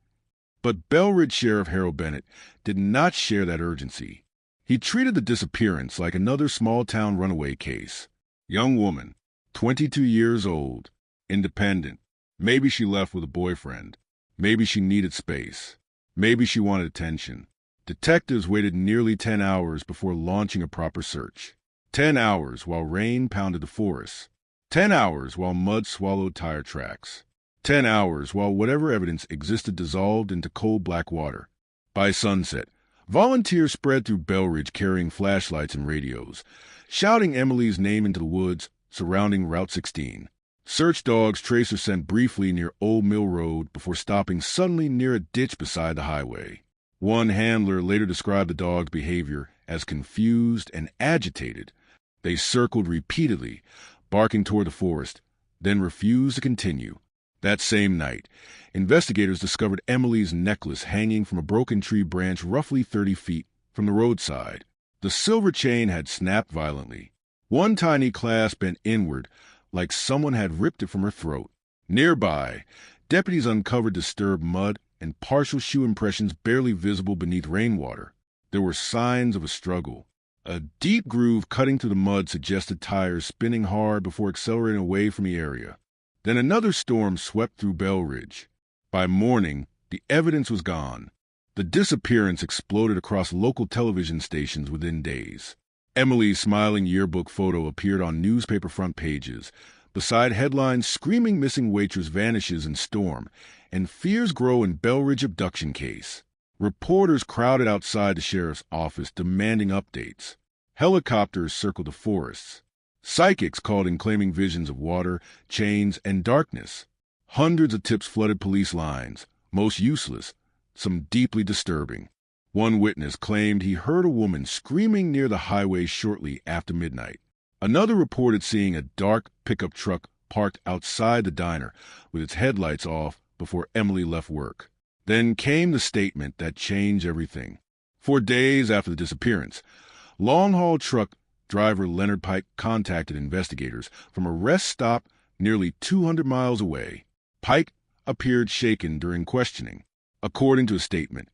But Belridge Sheriff Harold Bennett did not share that urgency. He treated the disappearance like another small-town runaway case. Young woman, 22 years old, independent. Maybe she left with a boyfriend. Maybe she needed space. Maybe she wanted attention. Detectives waited nearly 10 hours before launching a proper search. 10 hours while rain pounded the forest. 10 hours while mud swallowed tire tracks. 10 hours while whatever evidence existed dissolved into cold black water. By sunset, volunteers spread through Belridge carrying flashlights and radios, shouting Emily's name into the woods surrounding Route 16. Search dogs traced her scent briefly near Old Mill Road before stopping suddenly near a ditch beside the highway. One handler later described the dog's behavior as confused and agitated. They circled repeatedly, barking toward the forest, then refused to continue. That same night, investigators discovered Emily's necklace hanging from a broken tree branch roughly 30 feet from the roadside. The silver chain had snapped violently. One tiny clasp bent inward, like someone had ripped it from her throat. Nearby, deputies uncovered disturbed mud and partial shoe impressions barely visible beneath rainwater. There were signs of a struggle. A deep groove cutting through the mud suggested tires spinning hard before accelerating away from the area. Then another storm swept through Bell Ridge. By morning, the evidence was gone. The disappearance exploded across local television stations within days. Emily's smiling yearbook photo appeared on newspaper front pages, beside headlines screaming missing waitress vanishes in storm, and fears grow in Bell Ridge abduction case. Reporters crowded outside the sheriff's office demanding updates. Helicopters circled the forests. Psychics called in claiming visions of water, chains, and darkness. Hundreds of tips flooded police lines, most useless, some deeply disturbing. One witness claimed he heard a woman screaming near the highway shortly after midnight. Another reported seeing a dark pickup truck parked outside the diner with its headlights off before Emily left work. Then came the statement that changed everything. For days after the disappearance, long-haul truck driver Leonard Pike contacted investigators from a rest stop nearly 200 miles away. Pike appeared shaken during questioning. According to a statement,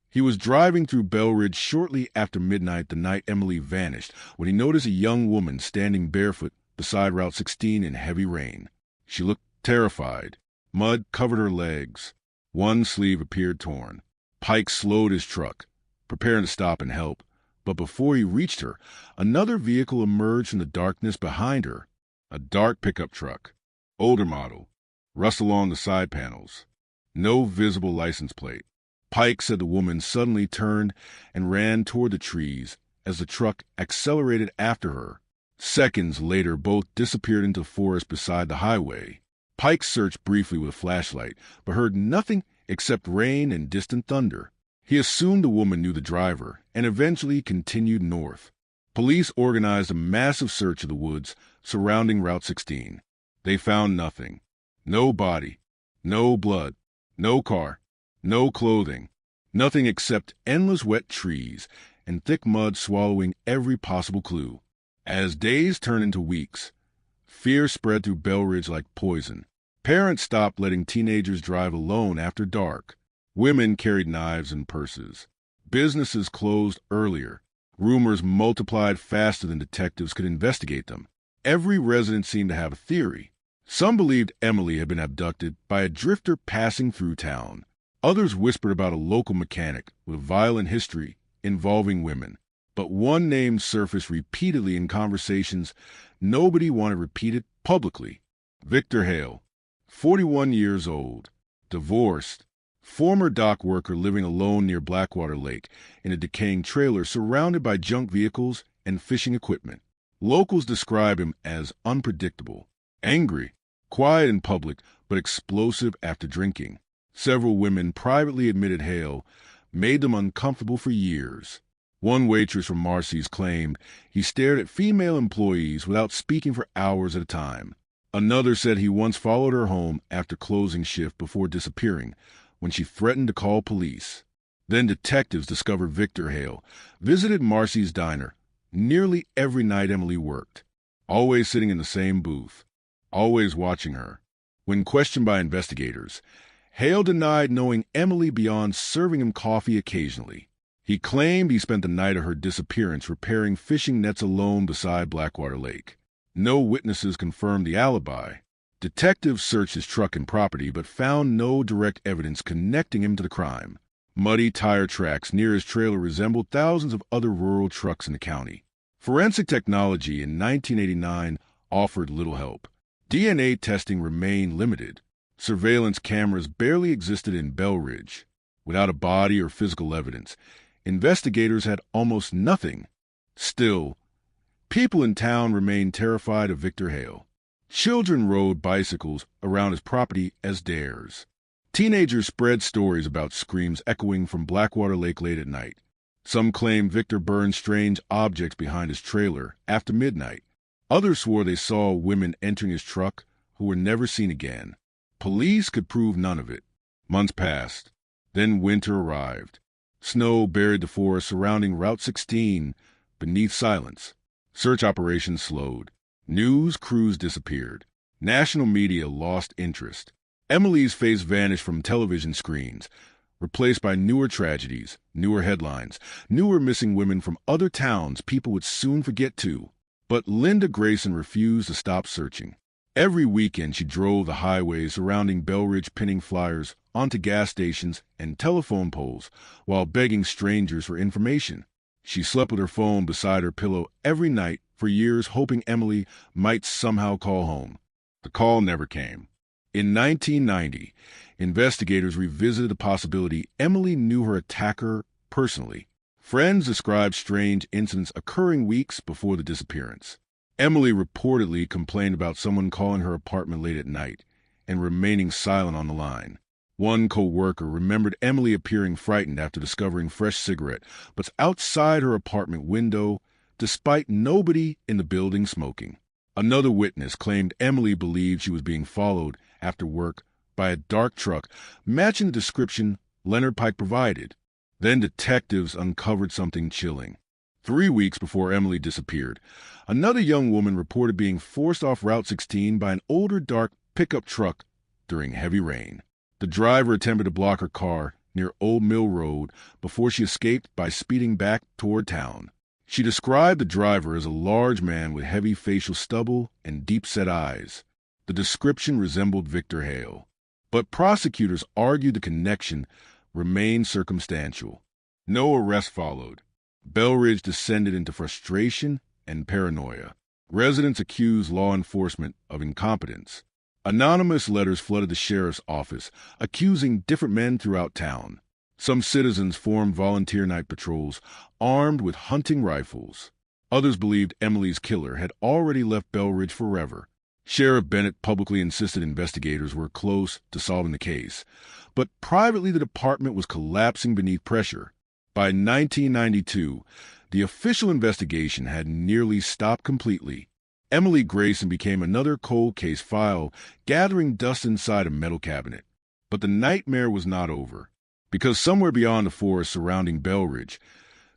he was driving through Bell Ridge shortly after midnight the night Emily vanished when he noticed a young woman standing barefoot beside Route 16 in heavy rain. She looked terrified. Mud covered her legs. One sleeve appeared torn. Pike slowed his truck, preparing to stop and help. But before he reached her, another vehicle emerged from the darkness behind her. A dark pickup truck. Older model. Rust along the side panels. No visible license plate. Pike said the woman suddenly turned and ran toward the trees as the truck accelerated after her. Seconds later, both disappeared into the forest beside the highway. Pike searched briefly with a flashlight, but heard nothing except rain and distant thunder. He assumed the woman knew the driver and eventually continued north. Police organized a massive search of the woods surrounding Route 16. They found nothing. No body, no blood, no car, no clothing, nothing except endless wet trees and thick mud swallowing every possible clue. As days turned into weeks, fear spread through Bell Ridge like poison. Parents stopped letting teenagers drive alone after dark. Women carried knives and purses. Businesses closed earlier. Rumors multiplied faster than detectives could investigate them. Every resident seemed to have a theory. Some believed Emily had been abducted by a drifter passing through town. Others whispered about a local mechanic with a violent history involving women. But one name surfaced repeatedly in conversations nobody wanted repeated publicly. Victor Hale, 41 years old, divorced, former dock worker living alone near Blackwater Lake in a decaying trailer surrounded by junk vehicles and fishing equipment. Locals describe him as unpredictable, angry, quiet in public, but explosive after drinking. Several women privately admitted Hale made them uncomfortable for years. One waitress from Marcy's claimed he stared at female employees without speaking for hours at a time. Another said he once followed her home after closing shift before disappearing, when she threatened to call police. Then detectives discovered Victor Hale visited Marcy's diner nearly every night Emily worked, always sitting in the same booth, always watching her. When questioned by investigators, Hale denied knowing Emily beyond serving him coffee occasionally. He claimed he spent the night of her disappearance repairing fishing nets alone beside Blackwater Lake. No witnesses confirmed the alibi. Detectives searched his truck and property but found no direct evidence connecting him to the crime. Muddy tire tracks near his trailer resembled thousands of other rural trucks in the county. Forensic technology in 1989 offered little help. DNA testing remained limited. Surveillance cameras barely existed in Bell Ridge. Without a body or physical evidence, investigators had almost nothing. Still, people in town remained terrified of Victor Hale. Children rode bicycles around his property as dares. Teenagers spread stories about screams echoing from Blackwater Lake late at night. Some claimed Victor burned strange objects behind his trailer after midnight. Others swore they saw women entering his truck who were never seen again. Police could prove none of it. Months passed. Then winter arrived. Snow buried the forest surrounding Route 16 beneath silence. Search operations slowed. News crews disappeared. National media lost interest. Emily's face vanished from television screens, replaced by newer tragedies, newer headlines, newer missing women from other towns people would soon forget too. But Linda Grayson refused to stop searching. Every weekend she drove the highways surrounding Belridge, pinning flyers onto gas stations and telephone poles while begging strangers for information. She slept with her phone beside her pillow every night for years, hoping Emily might somehow call home. The call never came. In 1990, investigators revisited the possibility Emily knew her attacker personally. Friends described strange incidents occurring weeks before the disappearance. Emily reportedly complained about someone calling her apartment late at night and remaining silent on the line. One co-worker remembered Emily appearing frightened after discovering fresh cigarette butts outside her apartment window, despite nobody in the building smoking. Another witness claimed Emily believed she was being followed after work by a dark truck matching the description Leonard Pike provided. Then detectives uncovered something chilling. 3 weeks before Emily disappeared, another young woman reported being forced off Route 16 by an older dark pickup truck during heavy rain. The driver attempted to block her car near Old Mill Road before she escaped by speeding back toward town. She described the driver as a large man with heavy facial stubble and deep-set eyes. The description resembled Victor Hale. But prosecutors argued the connection remained circumstantial. No arrest followed. Belridge descended into frustration and paranoia. Residents accused law enforcement of incompetence. Anonymous letters flooded the sheriff's office, accusing different men throughout town. Some citizens formed volunteer night patrols, armed with hunting rifles. Others believed Emily's killer had already left Belridge forever. Sheriff Bennett publicly insisted investigators were close to solving the case, but privately the department was collapsing beneath pressure. By 1992, the official investigation had nearly stopped completely. Emily Grayson became another cold case file, gathering dust inside a metal cabinet. But the nightmare was not over, because somewhere beyond the forest surrounding Belridge,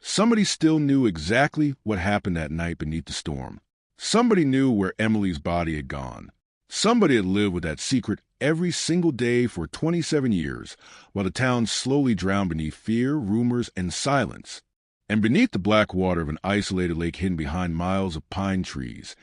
somebody still knew exactly what happened that night beneath the storm. Somebody knew where Emily's body had gone. Somebody had lived with that secret every single day for 27 years, while the town slowly drowned beneath fear, rumors, and silence. And beneath the black water of an isolated lake hidden behind miles of pine trees,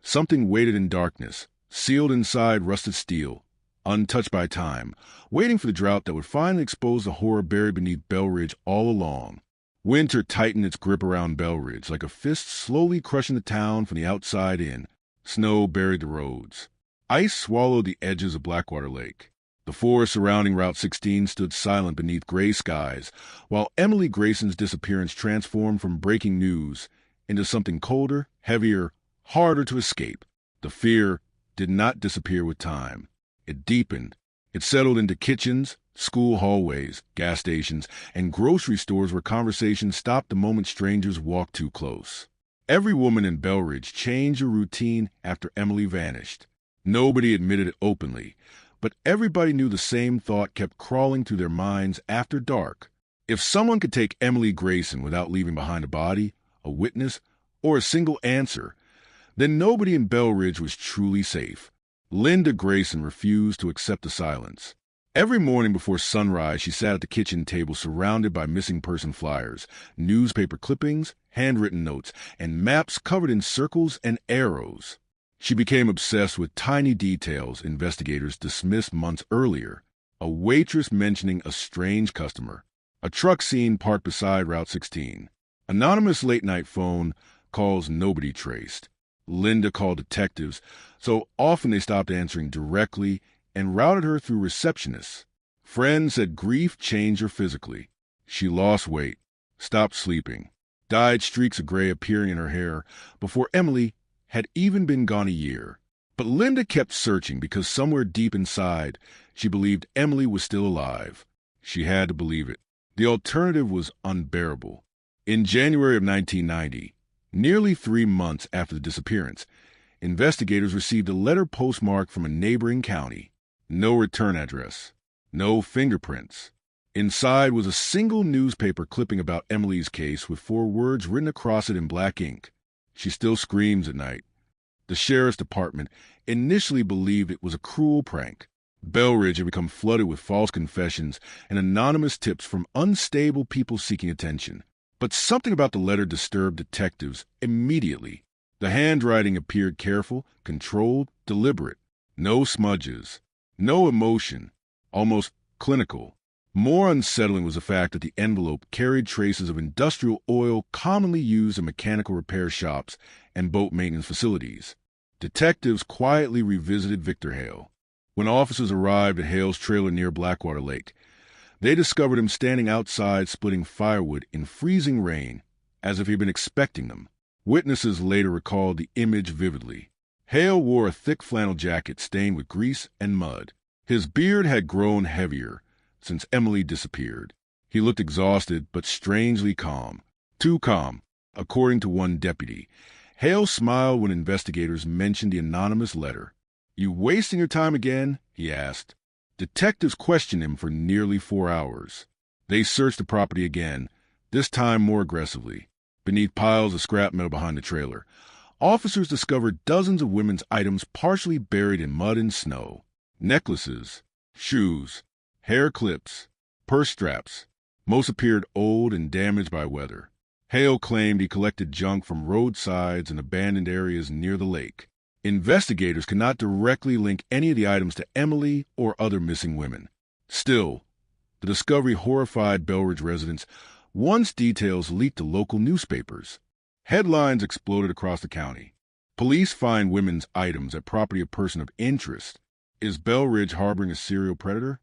something waited in darkness, sealed inside rusted steel, untouched by time, waiting for the drought that would finally expose the horror buried beneath Belridge all along. Winter tightened its grip around Belridge, like a fist slowly crushing the town from the outside in. Snow buried the roads. Ice swallowed the edges of Blackwater Lake. The forest surrounding Route 16 stood silent beneath gray skies, while Emily Grayson's disappearance transformed from breaking news into something colder, heavier, harder to escape. The fear did not disappear with time. It deepened. It settled into kitchens, school hallways, gas stations, and grocery stores where conversations stopped the moment strangers walked too close. Every woman in Belridge changed her routine after Emily vanished. Nobody admitted it openly, but everybody knew the same thought kept crawling through their minds after dark. If someone could take Emily Grayson without leaving behind a body, a witness, or a single answer, then nobody in Belridge was truly safe. Linda Grayson refused to accept the silence. Every morning before sunrise, she sat at the kitchen table surrounded by missing person flyers, newspaper clippings, handwritten notes, and maps covered in circles and arrows. She became obsessed with tiny details investigators dismissed months earlier. A waitress mentioning a strange customer. A truck seen parked beside Route 16. Anonymous late-night phone calls nobody traced. Linda called detectives, so often they stopped answering directly and routed her through receptionists. Friends said grief changed her physically. She lost weight, stopped sleeping, dyed streaks of gray appearing in her hair before Emily had even been gone a year. But Linda kept searching because somewhere deep inside, she believed Emily was still alive. She had to believe it. The alternative was unbearable. In January of 1990, nearly 3 months after the disappearance, investigators received a letter postmarked from a neighboring county. No return address. No fingerprints. Inside was a single newspaper clipping about Emily's case with 4 words written across it in black ink. She still screams at night. The sheriff's department initially believed it was a cruel prank, Belridge had become flooded with false confessions and anonymous tips from unstable people seeking attention. But something about the letter disturbed detectives immediately. The handwriting appeared careful, controlled, deliberate. No smudges, no emotion, almost clinical. More unsettling was the fact that the envelope carried traces of industrial oil commonly used in mechanical repair shops and boat maintenance facilities. Detectives quietly revisited Victor Hale. When officers arrived at Hale's trailer near Blackwater Lake, they discovered him standing outside splitting firewood in freezing rain, as if he'd been expecting them. Witnesses later recalled the image vividly. Hale wore a thick flannel jacket stained with grease and mud. His beard had grown heavier since Emily disappeared. He looked exhausted but strangely calm. Too calm, according to one deputy. Hale smiled when investigators mentioned the anonymous letter. "You wasting your time again?" he asked. Detectives questioned him for nearly 4 hours. They searched the property again, this time more aggressively. Beneath piles of scrap metal behind the trailer, officers discovered dozens of women's items partially buried in mud and snow. Necklaces, shoes, hair clips, purse straps. Most appeared old and damaged by weather. Hale claimed he collected junk from roadsides and abandoned areas near the lake. Investigators could not directly link any of the items to Emily or other missing women. Still, the discovery horrified Belridge residents once details leaked to local newspapers. Headlines exploded across the county. Police find women's items at property of person of interest. Is Belridge harboring a serial predator?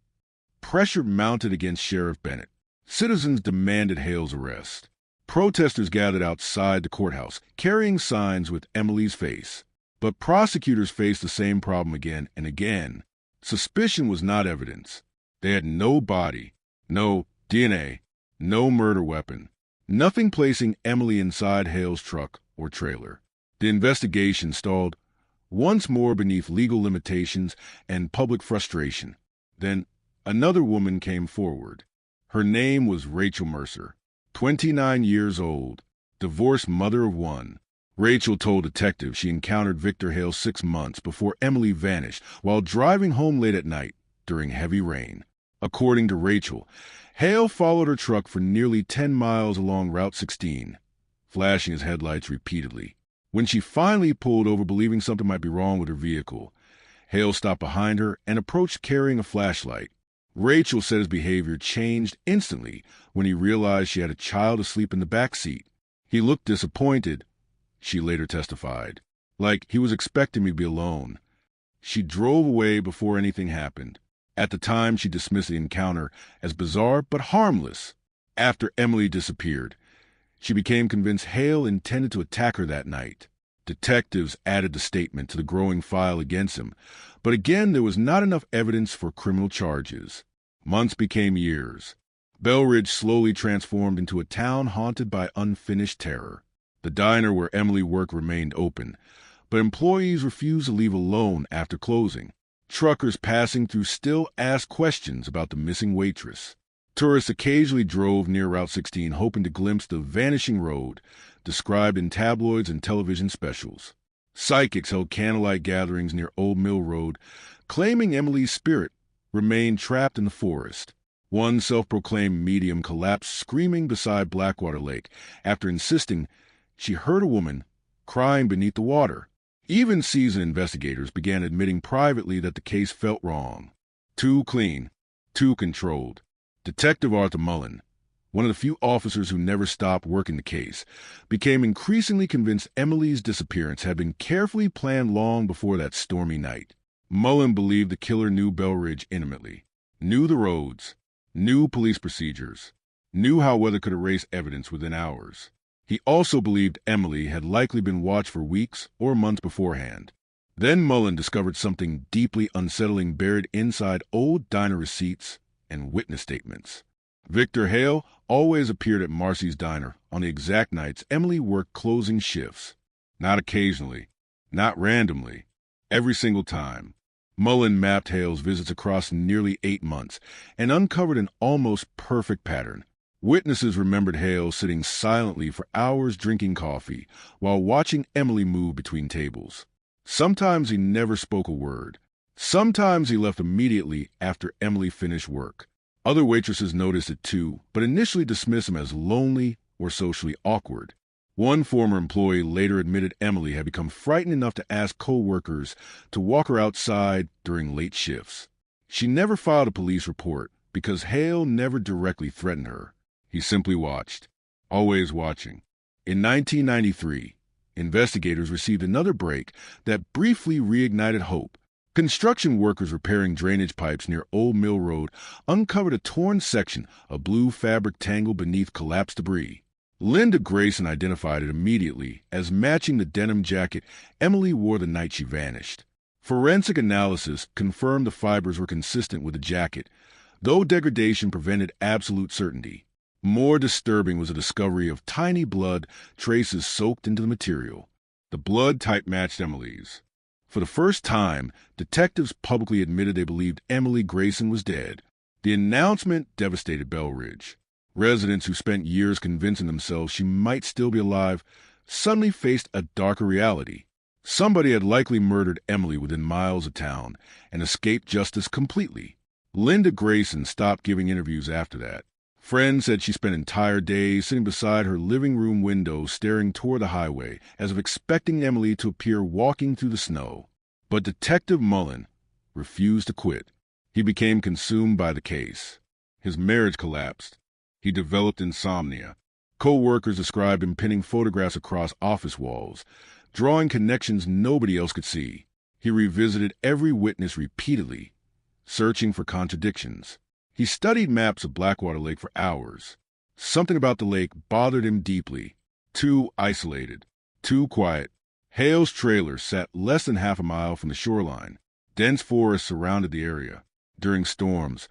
Pressure mounted against Sheriff Bennett. Citizens demanded Hale's arrest. Protesters gathered outside the courthouse, carrying signs with Emily's face. But prosecutors faced the same problem again and again. Suspicion was not evidence. They had no body, no DNA, no murder weapon, nothing placing Emily inside Hale's truck or trailer. The investigation stalled once more beneath legal limitations and public frustration. Then another woman came forward. Her name was Rachel Mercer, 29 years old, divorced mother of one. Rachel told detectives she encountered Victor Hale 6 months before Emily vanished while driving home late at night during heavy rain. According to Rachel, Hale followed her truck for nearly 10 miles along Route 16, flashing his headlights repeatedly. When she finally pulled over believing something might be wrong with her vehicle, Hale stopped behind her and approached carrying a flashlight. Rachel said his behavior changed instantly when he realized she had a child asleep in the back seat. He looked disappointed, she later testified, like he was expecting me to be alone. She drove away before anything happened. At the time, she dismissed the encounter as bizarre but harmless. After Emily disappeared, she became convinced Hale intended to attack her that night. Detectives added the statement to the growing file against him, but again there was not enough evidence for criminal charges. Months became years. Belridge slowly transformed into a town haunted by unfinished terror. The diner where Emily worked remained open, but employees refused to leave alone after closing. Truckers passing through still asked questions about the missing waitress. Tourists occasionally drove near Route 16 hoping to glimpse the vanishing road, described in tabloids and television specials. Psychics held candlelight gatherings near Old Mill Road, claiming Emily's spirit remained trapped in the forest. One self-proclaimed medium collapsed screaming beside Blackwater Lake after insisting she heard a woman crying beneath the water. Even seasoned investigators began admitting privately that the case felt wrong. Too clean, too controlled. Detective Arthur Mullen, one of the few officers who never stopped working the case, became increasingly convinced Emily's disappearance had been carefully planned long before that stormy night. Mullen believed the killer knew Belridge intimately, knew the roads, knew police procedures, knew how weather could erase evidence within hours. He also believed Emily had likely been watched for weeks or months beforehand. Then Mullen discovered something deeply unsettling buried inside old diner receipts and witness statements. Victor Hale always appeared at Marcy's Diner on the exact nights Emily worked closing shifts. Not occasionally, not randomly, every single time. Mullen mapped Hale's visits across nearly 8 months and uncovered an almost perfect pattern. Witnesses remembered Hale sitting silently for hours drinking coffee while watching Emily move between tables. Sometimes he never spoke a word. Sometimes he left immediately after Emily finished work. Other waitresses noticed it too, but initially dismissed him as lonely or socially awkward. One former employee later admitted Emily had become frightened enough to ask co-workers to walk her outside during late shifts. She never filed a police report because Hale never directly threatened her. He simply watched, always watching. In 1993, investigators received another break that briefly reignited hope. Construction workers repairing drainage pipes near Old Mill Road uncovered a torn section of blue fabric tangled beneath collapsed debris. Linda Grayson identified it immediately as matching the denim jacket Emily wore the night she vanished. Forensic analysis confirmed the fibers were consistent with the jacket, though degradation prevented absolute certainty. More disturbing was the discovery of tiny blood traces soaked into the material. The blood type matched Emily's. For the first time, detectives publicly admitted they believed Emily Grayson was dead. The announcement devastated Bell Ridge. Residents who spent years convincing themselves she might still be alive suddenly faced a darker reality. Somebody had likely murdered Emily within miles of town and escaped justice completely. Linda Grayson stopped giving interviews after that. Friends said she spent entire days sitting beside her living room window staring toward the highway as if expecting Emily to appear walking through the snow. But Detective Mullen refused to quit. He became consumed by the case. His marriage collapsed. He developed insomnia. Co-workers described him pinning photographs across office walls, drawing connections nobody else could see. He revisited every witness repeatedly, searching for contradictions. He studied maps of Blackwater Lake for hours. Something about the lake bothered him deeply. Too isolated, too quiet. Hale's trailer sat less than half a mile from the shoreline. Dense forests surrounded the area. During storms,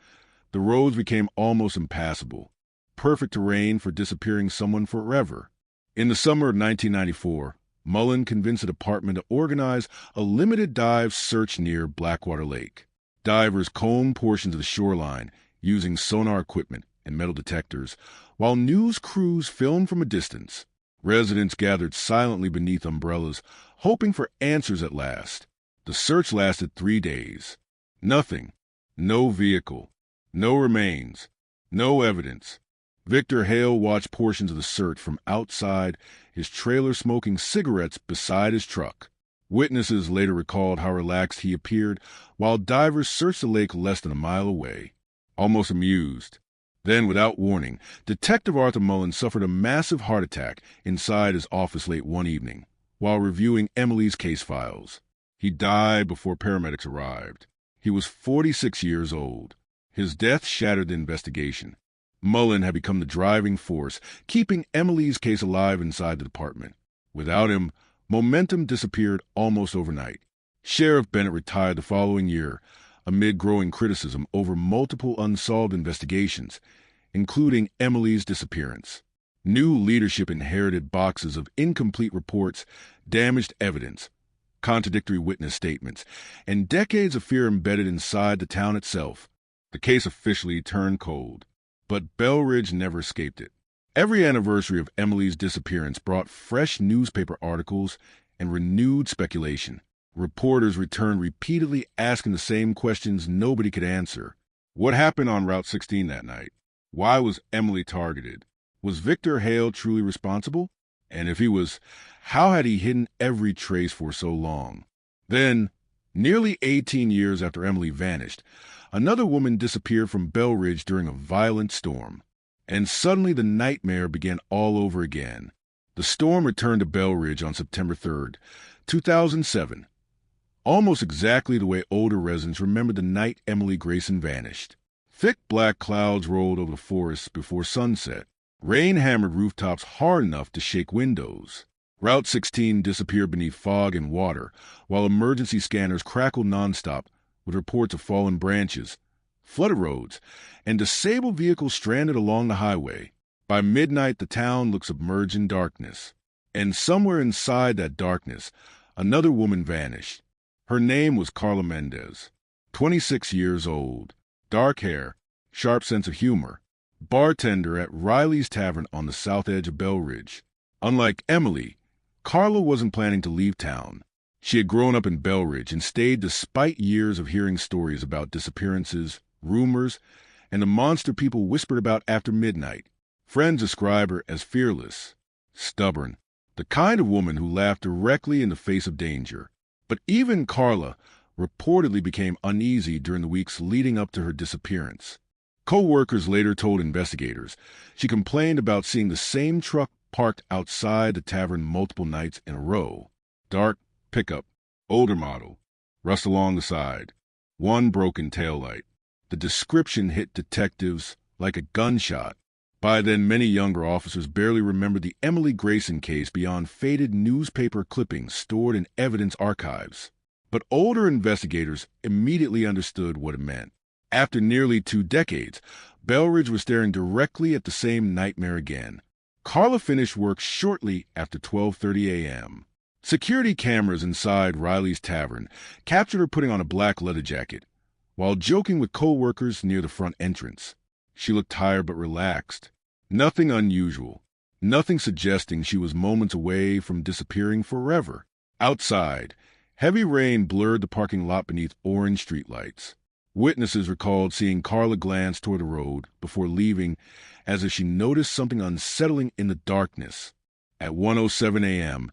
the roads became almost impassable. Perfect terrain for disappearing someone forever. In the summer of 1994, Mullen convinced the department to organize a limited dive search near Blackwater Lake. Divers combed portions of the shoreline using sonar equipment and metal detectors, while news crews filmed from a distance. Residents gathered silently beneath umbrellas, hoping for answers at last. The search lasted 3 days. Nothing. No vehicle. No remains. No evidence. Victor Hale watched portions of the search from outside his trailer, smoking cigarettes beside his truck. Witnesses later recalled how relaxed he appeared while divers searched the lake less than a mile away, almost amused. Then, without warning, Detective Arthur Mullen suffered a massive heart attack inside his office late one evening while reviewing Emily's case files. He died before paramedics arrived. He was 46 years old. His death shattered the investigation. Mullen had become the driving force, keeping Emily's case alive inside the department. Without him, momentum disappeared almost overnight. Sheriff Bennett retired the following year, amid growing criticism over multiple unsolved investigations, including Emily's disappearance. New leadership inherited boxes of incomplete reports, damaged evidence, contradictory witness statements, and decades of fear embedded inside the town itself. The case officially turned cold. But Bell Ridge never escaped it. Every anniversary of Emily's disappearance brought fresh newspaper articles and renewed speculation. Reporters returned repeatedly asking the same questions nobody could answer. What happened on Route 16 that night? Why was Emily targeted? Was Victor Hale truly responsible? And if he was, how had he hidden every trace for so long? Then, nearly 18 years after Emily vanished, another woman disappeared from Bell Ridge during a violent storm. And suddenly the nightmare began all over again. The storm returned to Bell Ridge on September 3rd, 2007. Almost exactly the way older residents remembered the night Emily Grayson vanished. Thick black clouds rolled over the forest before sunset. Rain hammered rooftops hard enough to shake windows. Route 16 disappeared beneath fog and water, while emergency scanners crackled nonstop with reports of fallen branches, flooded roads, and disabled vehicles stranded along the highway. By midnight, the town looked submerged in darkness. And somewhere inside that darkness, another woman vanished. Her name was Carla Mendez, 26 years old, dark hair, sharp sense of humor, bartender at Riley's Tavern on the south edge of Bell Ridge. Unlike Emily, Carla wasn't planning to leave town. She had grown up in Belridge and stayed despite years of hearing stories about disappearances, rumors, and the monster people whispered about after midnight. Friends describe her as fearless, stubborn, the kind of woman who laughed directly in the face of danger. But even Carla reportedly became uneasy during the weeks leading up to her disappearance. Co-workers later told investigators she complained about seeing the same truck parked outside the tavern multiple nights in a row. Dark pickup, older model, rust along the side, one broken taillight. The description hit detectives like a gunshot. By then, many younger officers barely remembered the Emily Grayson case beyond faded newspaper clippings stored in evidence archives. But older investigators immediately understood what it meant. After nearly 2 decades, Belridge was staring directly at the same nightmare again. Carla finished work shortly after 12:30 a.m. Security cameras inside Riley's Tavern captured her putting on a black leather jacket while joking with co-workers near the front entrance. She looked tired but relaxed. Nothing unusual. Nothing suggesting she was moments away from disappearing forever. Outside, heavy rain blurred the parking lot beneath orange streetlights. Witnesses recalled seeing Carla glance toward the road before leaving as if she noticed something unsettling in the darkness. At 1:07 a.m.,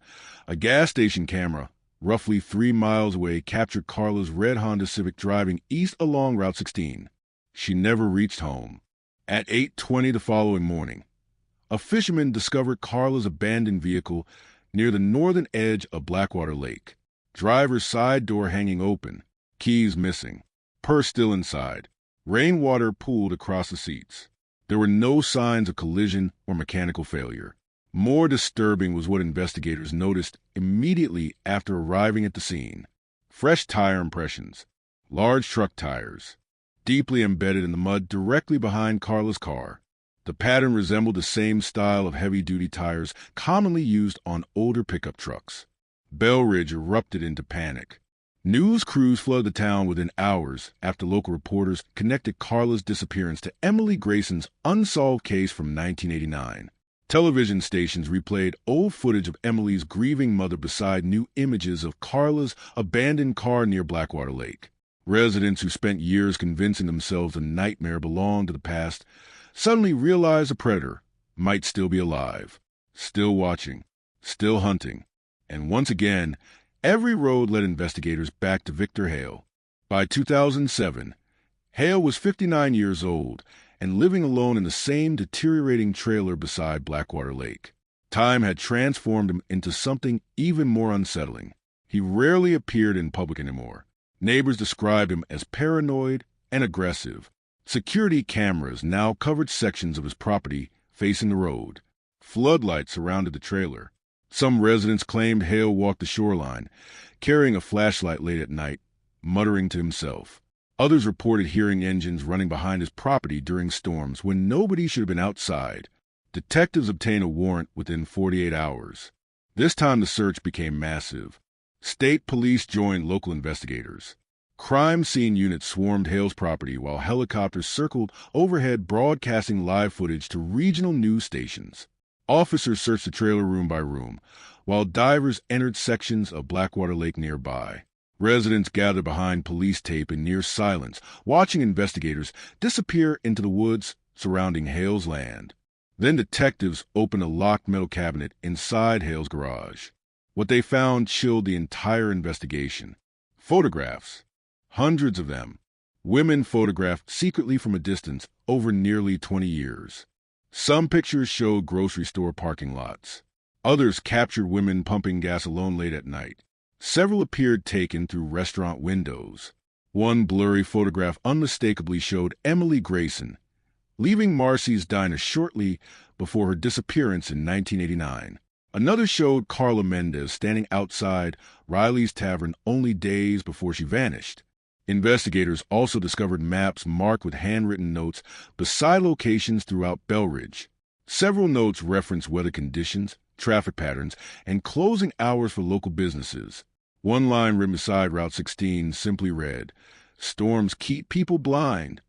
a gas station camera roughly 3 miles away captured Carla's red Honda Civic driving east along Route 16. She never reached home. At 8:20 the following morning, a fisherman discovered Carla's abandoned vehicle near the northern edge of Blackwater Lake. Driver's side door hanging open, keys missing, purse still inside, rainwater pooled across the seats. There were no signs of collision or mechanical failure. More disturbing was what investigators noticed immediately after arriving at the scene. Fresh tire impressions, large truck tires, deeply embedded in the mud directly behind Carla's car. The pattern resembled the same style of heavy-duty tires commonly used on older pickup trucks. Belridge erupted into panic. News crews flooded the town within hours after local reporters connected Carla's disappearance to Emily Grayson's unsolved case from 1989. Television stations replayed old footage of Emily's grieving mother beside new images of Carla's abandoned car near Blackwater Lake. Residents who spent years convincing themselves the nightmare belonged to the past suddenly realized the predator might still be alive, still watching, still hunting. And once again, every road led investigators back to Victor Hale. By 2007, Hale was 59 years old and living alone in the same deteriorating trailer beside Blackwater Lake. Time had transformed him into something even more unsettling. He rarely appeared in public anymore. Neighbors described him as paranoid and aggressive. Security cameras now covered sections of his property facing the road. Floodlights surrounded the trailer. Some residents claimed Hale walked the shoreline, carrying a flashlight late at night, muttering to himself. Others reported hearing engines running behind his property during storms when nobody should have been outside. Detectives obtained a warrant within 48 hours. This time the search became massive. State police joined local investigators. Crime scene units swarmed Hale's property while helicopters circled overhead broadcasting live footage to regional news stations. Officers searched the trailer room by room, while divers entered sections of Blackwater Lake nearby. Residents gathered behind police tape in near silence, watching investigators disappear into the woods surrounding Hale's land. Then detectives opened a locked metal cabinet inside Hale's garage. What they found chilled the entire investigation. Photographs, hundreds of them. Women photographed secretly from a distance over nearly 20 years. Some pictures showed grocery store parking lots. Others captured women pumping gasoline late at night. Several appeared taken through restaurant windows. One blurry photograph unmistakably showed Emily Grayson leaving Marcy's Diner shortly before her disappearance in 1989. Another showed Carla Mendez standing outside Riley's Tavern only days before she vanished. Investigators also discovered maps marked with handwritten notes beside locations throughout Belridge. Several notes referenced weather conditions, traffic patterns, and closing hours for local businesses. One line written beside Route 16 simply read, "Storms keep people blind."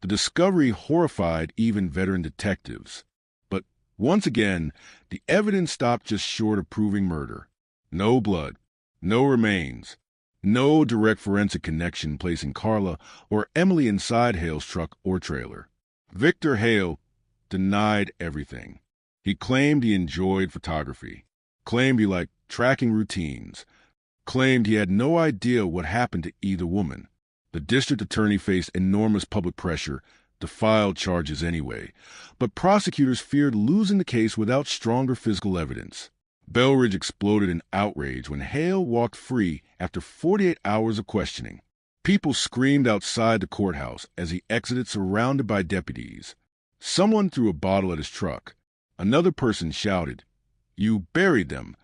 The discovery horrified even veteran detectives. But once again, the evidence stopped just short of proving murder. No blood, No remains. No direct forensic connection placing Carla or Emily inside Hale's truck or trailer. Victor Hale denied everything. He claimed he enjoyed photography, claimed he liked tracking routines, claimed he had no idea what happened to either woman. The district attorney faced enormous public pressure to file charges anyway, but prosecutors feared losing the case without stronger physical evidence. Belridge exploded in outrage when Hale walked free after 48 hours of questioning. People screamed outside the courthouse as he exited surrounded by deputies. Someone threw a bottle at his truck. Another person shouted, "You buried them."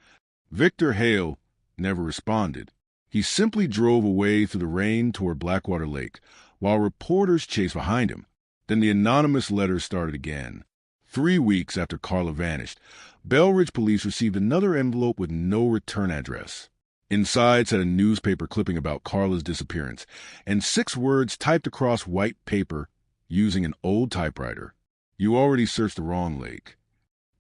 Victor Hale never responded. He simply drove away through the rain toward Blackwater Lake, while reporters chased behind him. Then the anonymous letters started again. 3 weeks after Carla vanished, Belridge police received another envelope with no return address. Inside said a newspaper clipping about Carla's disappearance, and 6 words typed across white paper using an old typewriter. "You already searched the wrong lake."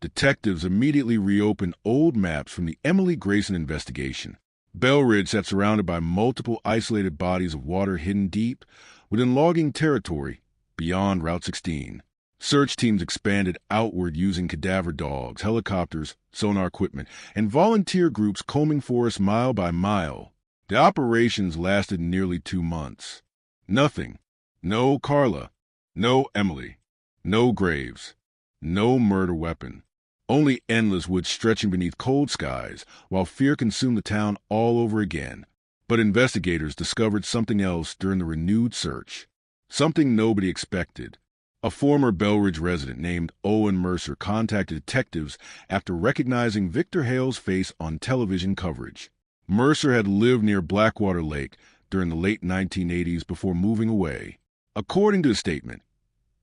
Detectives immediately reopened old maps from the Emily Grayson investigation. Belridge sat surrounded by multiple isolated bodies of water hidden deep within logging territory beyond Route 16. Search teams expanded outward using cadaver dogs, helicopters, sonar equipment, and volunteer groups combing forests mile by mile. The operations lasted nearly 2 months. Nothing. No Carla. No Emily. No graves. No murder weapon. Only endless woods stretching beneath cold skies, while fear consumed the town all over again. But investigators discovered something else during the renewed search. Something nobody expected. A former Belridge resident named Owen Mercer contacted detectives after recognizing Victor Hale's face on television coverage. Mercer had lived near Blackwater Lake during the late 1980s before moving away. According to his statement,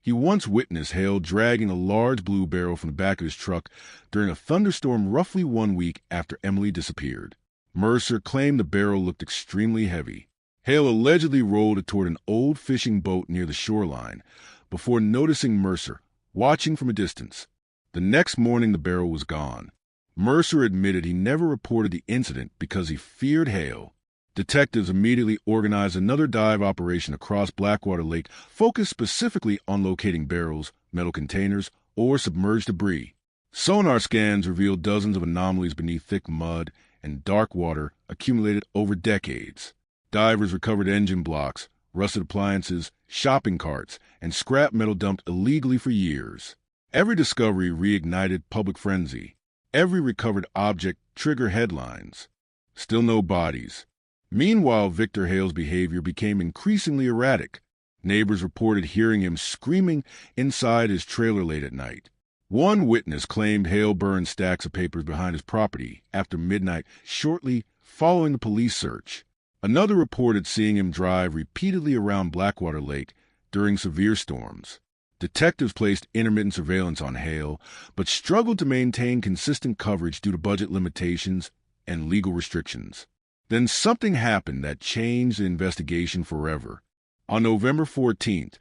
he once witnessed Hale dragging a large blue barrel from the back of his truck during a thunderstorm roughly 1 week after Emily disappeared. Mercer claimed the barrel looked extremely heavy. Hale allegedly rolled it toward an old fishing boat near the shoreline before noticing Mercer, watching from a distance. The next morning, the barrel was gone. Mercer admitted he never reported the incident because he feared Hale. Detectives immediately organized another dive operation across Blackwater Lake focused specifically on locating barrels, metal containers, or submerged debris. Sonar scans revealed dozens of anomalies beneath thick mud and dark water accumulated over decades. Divers recovered engine blocks, rusted appliances, shopping carts, and scrap metal dumped illegally for years. Every discovery reignited public frenzy. Every recovered object triggered headlines. Still no bodies. Meanwhile, Victor Hale's behavior became increasingly erratic. Neighbors reported hearing him screaming inside his trailer late at night. One witness claimed Hale burned stacks of papers behind his property after midnight shortly following the police search. Another reported seeing him drive repeatedly around Blackwater Lake during severe storms. Detectives placed intermittent surveillance on Hale, but struggled to maintain consistent coverage due to budget limitations and legal restrictions. Then something happened that changed the investigation forever. On November 14,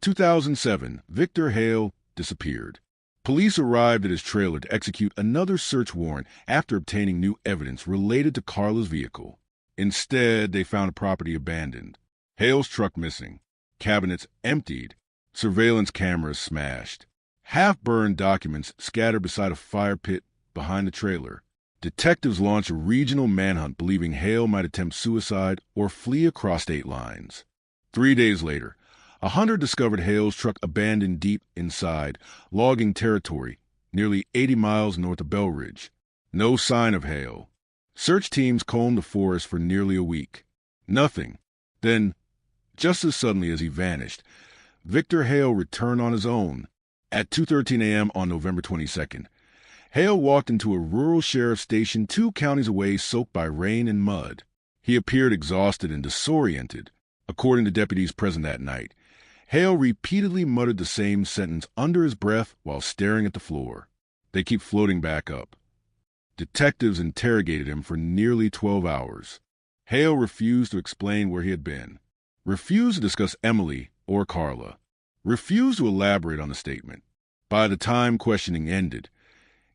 2007, Victor Hale disappeared. Police arrived at his trailer to execute another search warrant after obtaining new evidence related to Carla's vehicle. Instead, they found a property abandoned, Hale's truck missing, cabinets emptied, surveillance cameras smashed, half-burned documents scattered beside a fire pit behind the trailer. Detectives launched a regional manhunt believing Hale might attempt suicide or flee across state lines. 3 days later, a hunter discovered Hale's truck abandoned deep inside logging territory, nearly 80 miles north of Belridge. No sign of Hale. Search teams combed the forest for nearly a week. Nothing. Then, just as suddenly as he vanished, Victor Hale returned on his own. At 2:13 a.m. on November 22nd, Hale walked into a rural sheriff's station 2 counties away soaked by rain and mud. He appeared exhausted and disoriented. According to deputies present that night, Hale repeatedly muttered the same sentence under his breath while staring at the floor. They keep floating back up. Detectives interrogated him for nearly 12 hours. Hale refused to explain where he had been, refused to discuss Emily or Carla, refused to elaborate on the statement. By the time questioning ended,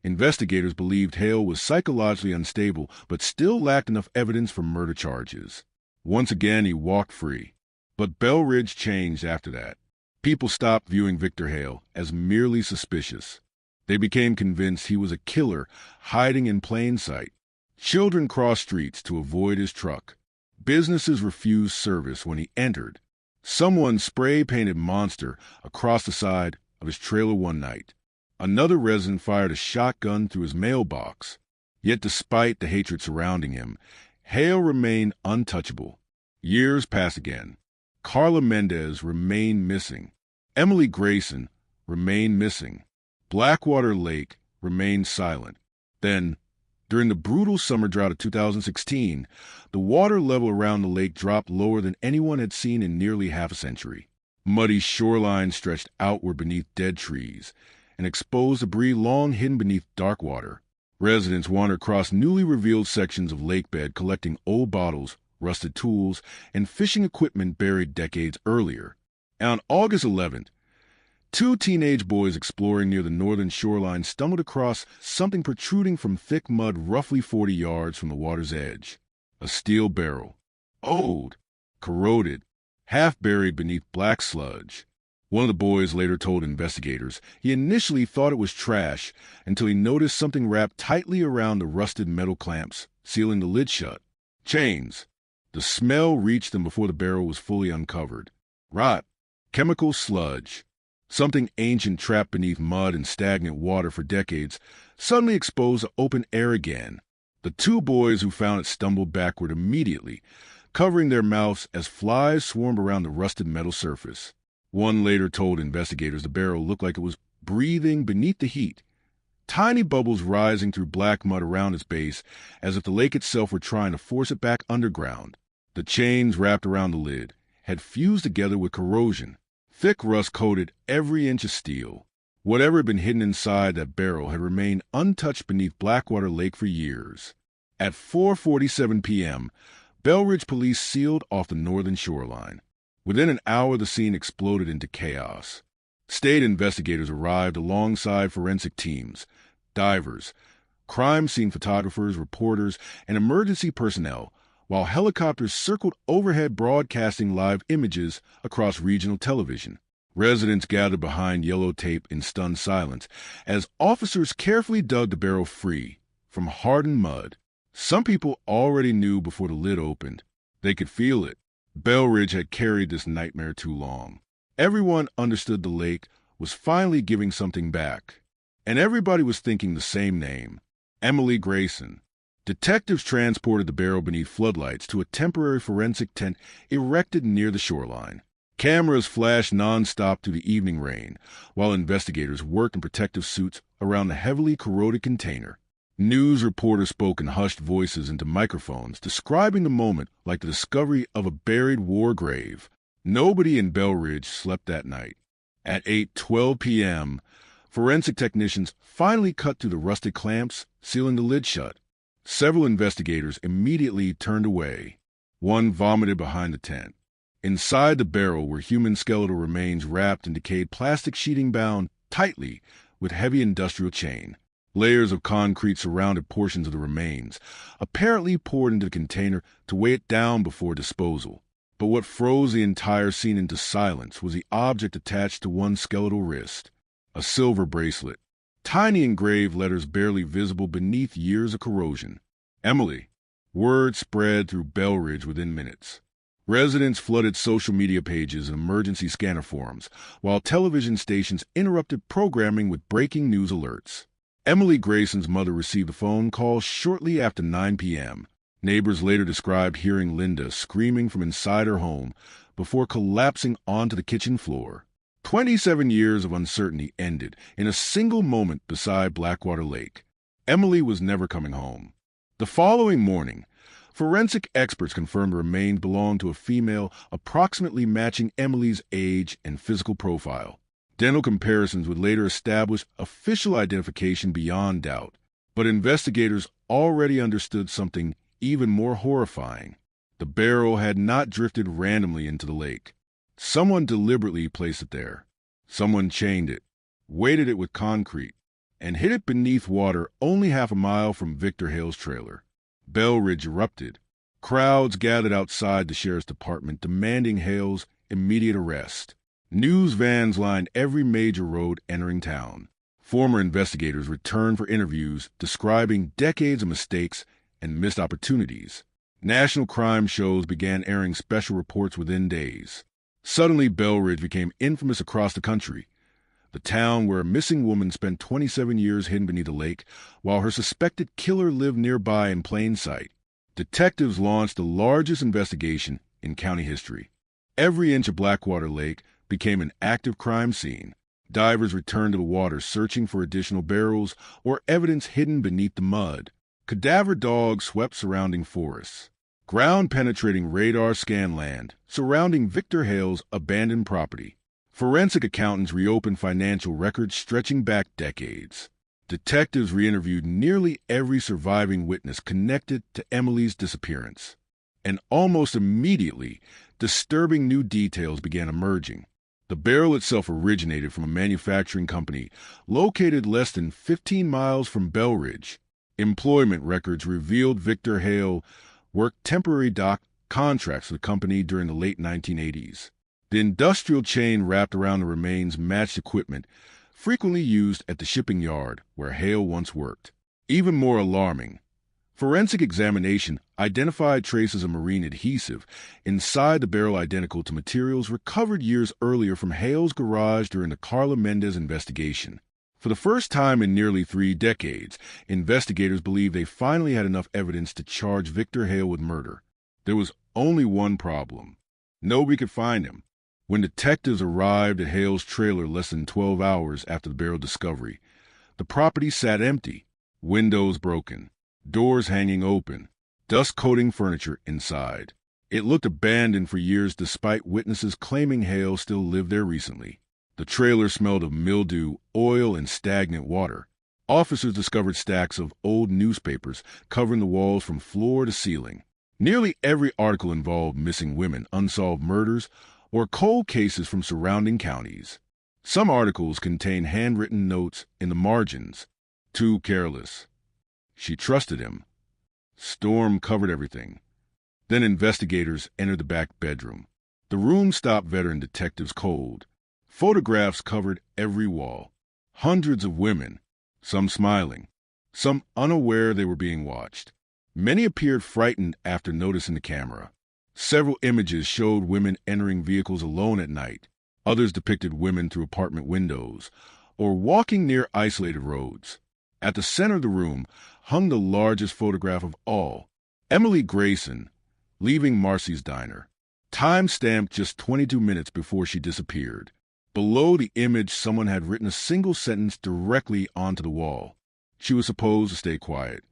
Investigators believed Hale was psychologically unstable, but still lacked enough evidence for murder charges. Once again, he walked free. But Bell Ridge changed after that. People stopped viewing Victor Hale as merely suspicious. They became convinced he was a killer hiding in plain sight. Children crossed streets to avoid his truck. Businesses refused service when he entered. Someone spray-painted Monster across the side of his trailer one night. Another resident fired a shotgun through his mailbox. Yet despite the hatred surrounding him, Hale remained untouchable. Years passed again. Carla Mendez remained missing. Emily Grayson remained missing. Blackwater Lake remained silent. Then, during the brutal summer drought of 2016, the water level around the lake dropped lower than anyone had seen in nearly half a century. Muddy shorelines stretched outward beneath dead trees, and exposed debris long hidden beneath dark water. Residents wandered across newly revealed sections of lake bed collecting old bottles, rusted tools, and fishing equipment buried decades earlier. And on August 11th, two teenage boys exploring near the northern shoreline stumbled across something protruding from thick mud roughly 40 yards from the water's edge. A steel barrel. Old, corroded, half buried beneath black sludge. One of the boys later told investigators he initially thought it was trash until he noticed something wrapped tightly around the rusted metal clamps, sealing the lid shut. Chains. The smell reached them before the barrel was fully uncovered. Rot. Chemical sludge. Something ancient trapped beneath mud and stagnant water for decades, suddenly exposed to open air again. The two boys who found it stumbled backward immediately, covering their mouths as flies swarmed around the rusted metal surface. One later told investigators the barrel looked like it was breathing beneath the heat, tiny bubbles rising through black mud around its base as if the lake itself were trying to force it back underground. The chains wrapped around the lid had fused together with corrosion. Thick rust coated every inch of steel. Whatever had been hidden inside that barrel had remained untouched beneath Blackwater Lake for years. At 4:47 p.m., Bell Ridge police sealed off the northern shoreline. Within an hour, the scene exploded into chaos. State investigators arrived alongside forensic teams, divers, crime scene photographers, reporters, and emergency personnel, while helicopters circled overhead broadcasting live images across regional television. Residents gathered behind yellow tape in stunned silence as officers carefully dug the barrel free from hardened mud. Some people already knew before the lid opened. They could feel it. Bell Ridge had carried this nightmare too long. Everyone understood the lake was finally giving something back. And everybody was thinking the same name, Emily Grayson. Detectives transported the barrel beneath floodlights to a temporary forensic tent erected near the shoreline. Cameras flashed nonstop through the evening rain, while investigators worked in protective suits around the heavily corroded container. News reporters spoke in hushed voices into microphones, describing the moment like the discovery of a buried war grave. Nobody in Bell Ridge slept that night. At 8:12 p.m., forensic technicians finally cut through the rusted clamps, sealing the lid shut. Several investigators immediately turned away. One vomited behind the tent. Inside the barrel were human skeletal remains wrapped in decayed plastic sheeting bound tightly with heavy industrial chain. Layers of concrete surrounded portions of the remains, apparently poured into the container to weigh it down before disposal. But what froze the entire scene into silence was the object attached to one skeletal wrist, a silver bracelet. Tiny engraved letters barely visible beneath years of corrosion. Emily. Word spread through Bell Ridge within minutes. Residents flooded social media pages and emergency scanner forums, while television stations interrupted programming with breaking news alerts. Emily Grayson's mother received a phone call shortly after 9 p.m. Neighbors later described hearing Linda screaming from inside her home before collapsing onto the kitchen floor. 27 years of uncertainty ended in a single moment beside Blackwater Lake. Emily was never coming home. The following morning, forensic experts confirmed the remains belonged to a female approximately matching Emily's age and physical profile. Dental comparisons would later establish official identification beyond doubt. But investigators already understood something even more horrifying. The barrel had not drifted randomly into the lake. Someone deliberately placed it there. Someone chained it, weighted it with concrete, and hid it beneath water only half a mile from Victor Hale's trailer. Bell Ridge erupted. Crowds gathered outside the sheriff's department demanding Hale's immediate arrest. News vans lined every major road entering town. Former investigators returned for interviews describing decades of mistakes and missed opportunities. National crime shows began airing special reports within days. Suddenly, Bell Ridge became infamous across the country. The town where a missing woman spent 27 years hidden beneath a lake, while her suspected killer lived nearby in plain sight. Detectives launched the largest investigation in county history. Every inch of Blackwater Lake became an active crime scene. Divers returned to the water searching for additional barrels or evidence hidden beneath the mud. Cadaver dogs swept surrounding forests. Ground-penetrating radar scanned land surrounding Victor Hale's abandoned property. Forensic accountants reopened financial records stretching back decades. Detectives re-interviewed nearly every surviving witness connected to Emily's disappearance. And almost immediately, disturbing new details began emerging. The barrel itself originated from a manufacturing company located less than 15 miles from Bell Ridge. Employment records revealed Victor Hale worked temporary dock contracts for the company during the late 1980s. The industrial chain wrapped around the remains matched equipment frequently used at the shipping yard where Hale once worked. Even more alarming, forensic examination identified traces of marine adhesive inside the barrel identical to materials recovered years earlier from Hale's garage during the Carla Mendez investigation. For the first time in nearly 3 decades, investigators believed they finally had enough evidence to charge Victor Hale with murder. There was only one problem. Nobody could find him. When detectives arrived at Hale's trailer less than 12 hours after the barrel discovery, the property sat empty, windows broken, doors hanging open, dust-coating furniture inside. It looked abandoned for years despite witnesses claiming Hale still lived there recently. The trailer smelled of mildew, oil, and stagnant water. Officers discovered stacks of old newspapers covering the walls from floor to ceiling. Nearly every article involved missing women, unsolved murders, or cold cases from surrounding counties. Some articles contained handwritten notes in the margins. Too careless. She trusted him. Storm covered everything. Then investigators entered the back bedroom. The room stopped veteran detectives cold. Photographs covered every wall. Hundreds of women, some smiling, some unaware they were being watched. Many appeared frightened after noticing the camera. Several images showed women entering vehicles alone at night. Others depicted women through apartment windows or walking near isolated roads. At the center of the room hung the largest photograph of all, Emily Grayson leaving Marcy's Diner, time-stamped just 22 minutes before she disappeared. Below the image, someone had written a single sentence directly onto the wall. She was supposed to stay quiet.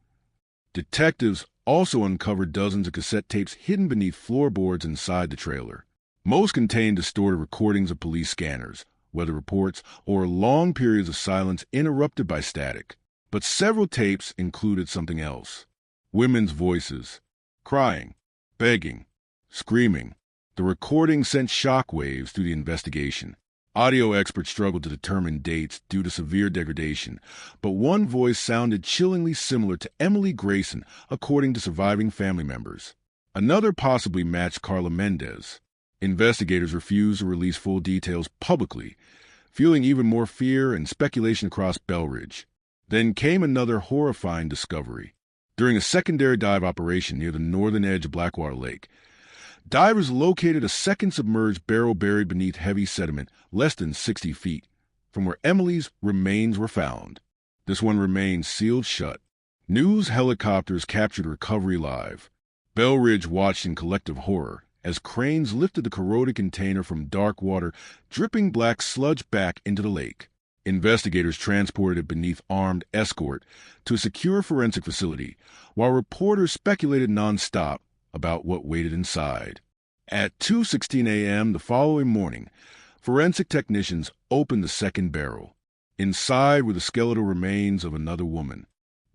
Detectives also uncovered dozens of cassette tapes hidden beneath floorboards inside the trailer. Most contained distorted recordings of police scanners, weather reports, or long periods of silence interrupted by static. But several tapes included something else. Women's voices, crying, begging, screaming. The recording sent shockwaves through the investigation. Audio experts struggled to determine dates due to severe degradation, but one voice sounded chillingly similar to Emily Grayson, according to surviving family members. Another possibly matched Carla Mendez. Investigators refused to release full details publicly, fueling even more fear and speculation across Bell Ridge. Then came another horrifying discovery. During a secondary dive operation near the northern edge of Blackwater Lake, divers located a second submerged barrel buried beneath heavy sediment less than 60 feet from where Emily's remains were found. This one remained sealed shut. News helicopters captured recovery live. Bell Ridge watched in collective horror as cranes lifted the corroded container from dark water, dripping black sludge back into the lake. Investigators transported it beneath armed escort to a secure forensic facility, while reporters speculated nonstop about what waited inside. At 2:16 a.m. the following morning, forensic technicians opened the second barrel. Inside were the skeletal remains of another woman.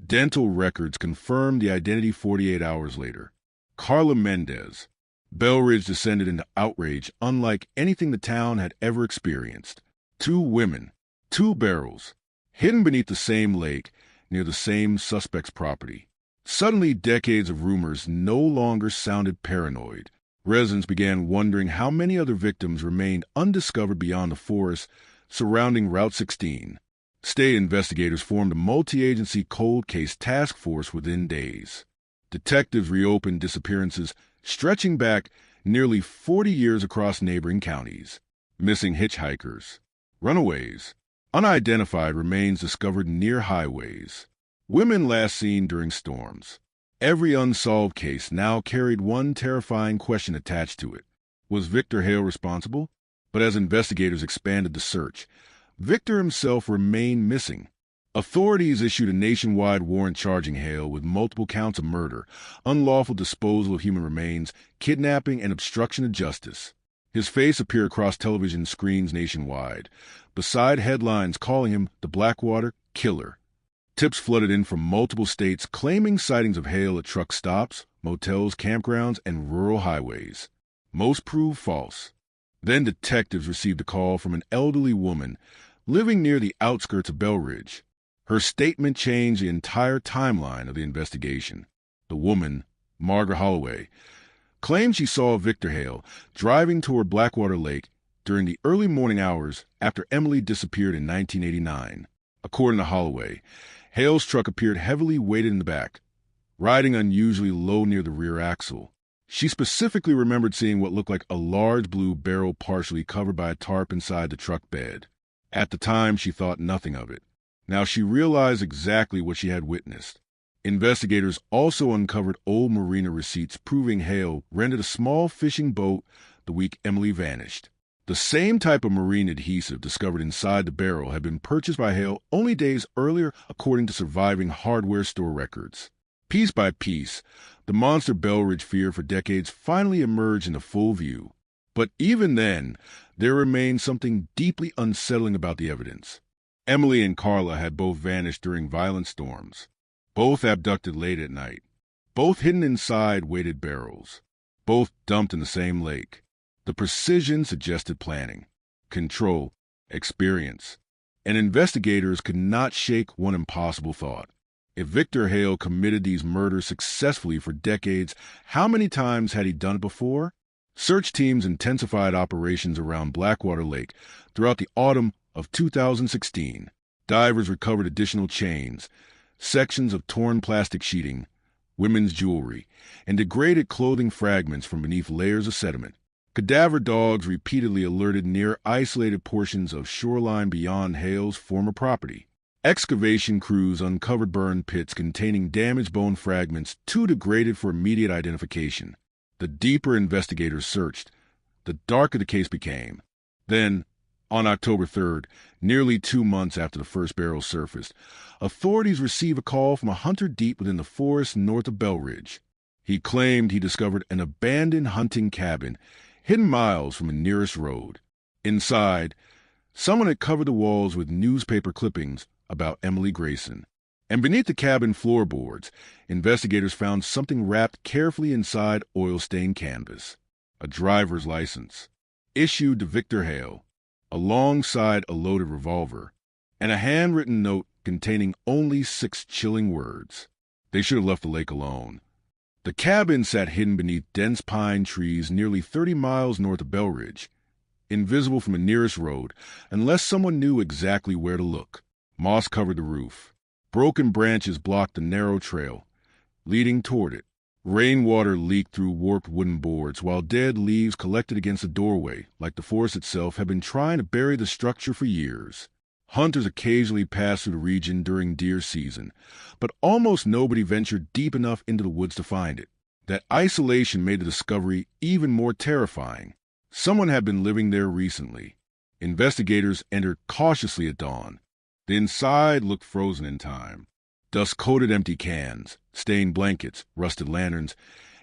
Dental records confirmed the identity 48 hours later. Carla Mendez. Bell Ridge descended into outrage unlike anything the town had ever experienced. 2 women, 2 barrels, hidden beneath the same lake near the same suspect's property. Suddenly, decades of rumors no longer sounded paranoid. Residents began wondering how many other victims remained undiscovered beyond the forest surrounding Route 16. State investigators formed a multi-agency cold case task force within days. Detectives reopened disappearances stretching back nearly 40 years across neighboring counties. Missing hitchhikers, runaways, unidentified remains discovered near highways, women last seen during storms. Every unsolved case now carried one terrifying question attached to it. Was Victor Hale responsible? But as investigators expanded the search, Victor himself remained missing. Authorities issued a nationwide warrant charging Hale with multiple counts of murder, unlawful disposal of human remains, kidnapping, and obstruction of justice. His face appeared across television screens nationwide, beside headlines calling him the Blackwater Killer. Tips flooded in from multiple states claiming sightings of Hale at truck stops, motels, campgrounds, and rural highways. Most proved false. Then detectives received a call from an elderly woman living near the outskirts of Belridge. Her statement changed the entire timeline of the investigation. The woman, Margaret Holloway, claimed she saw Victor Hale driving toward Blackwater Lake during the early morning hours after Emily disappeared in 1989. According to Holloway, Hale's truck appeared heavily weighted in the back, riding unusually low near the rear axle. She specifically remembered seeing what looked like a large blue barrel partially covered by a tarp inside the truck bed. At the time, she thought nothing of it. Now she realized exactly what she had witnessed. Investigators also uncovered old marina receipts proving Hale rented a small fishing boat the week Emily vanished. The same type of marine adhesive discovered inside the barrel had been purchased by Hale only days earlier, according to surviving hardware store records. Piece by piece, the monster Belridge feared for decades finally emerged into full view. But even then, there remained something deeply unsettling about the evidence. Emily and Carla had both vanished during violent storms, both abducted late at night, both hidden inside weighted barrels, both dumped in the same lake. The precision suggested planning, control, experience, and investigators could not shake one impossible thought. If Victor Hale committed these murders successfully for decades, how many times had he done it before? Search teams intensified operations around Blackwater Lake throughout the autumn of 2016. Divers recovered additional chains, sections of torn plastic sheeting, women's jewelry, and degraded clothing fragments from beneath layers of sediment. Cadaver dogs repeatedly alerted near isolated portions of shoreline beyond Hale's former property. Excavation crews uncovered burned pits containing damaged bone fragments too degraded for immediate identification. The deeper investigators searched, the darker the case became. Then, on October 3rd, nearly 2 months after the first barrel surfaced, authorities received a call from a hunter deep within the forest north of Belridge. He claimed he discovered an abandoned hunting cabin hidden miles from the nearest road. Inside, someone had covered the walls with newspaper clippings about Emily Grayson. And beneath the cabin floorboards, investigators found something wrapped carefully inside oil-stained canvas. A driver's license, issued to Victor Hale, alongside a loaded revolver, and a handwritten note containing only 6 chilling words. They should have left the lake alone. The cabin sat hidden beneath dense pine trees nearly 30 miles north of Belridge, invisible from the nearest road unless someone knew exactly where to look. Moss covered the roof. Broken branches blocked the narrow trail leading toward it. Rainwater leaked through warped wooden boards, while dead leaves collected against the doorway, like the forest itself had been trying to bury the structure for years. Hunters occasionally passed through the region during deer season, but almost nobody ventured deep enough into the woods to find it. That isolation made the discovery even more terrifying. Someone had been living there recently. Investigators entered cautiously at dawn. The inside looked frozen in time. Dust-coated empty cans, stained blankets, rusted lanterns,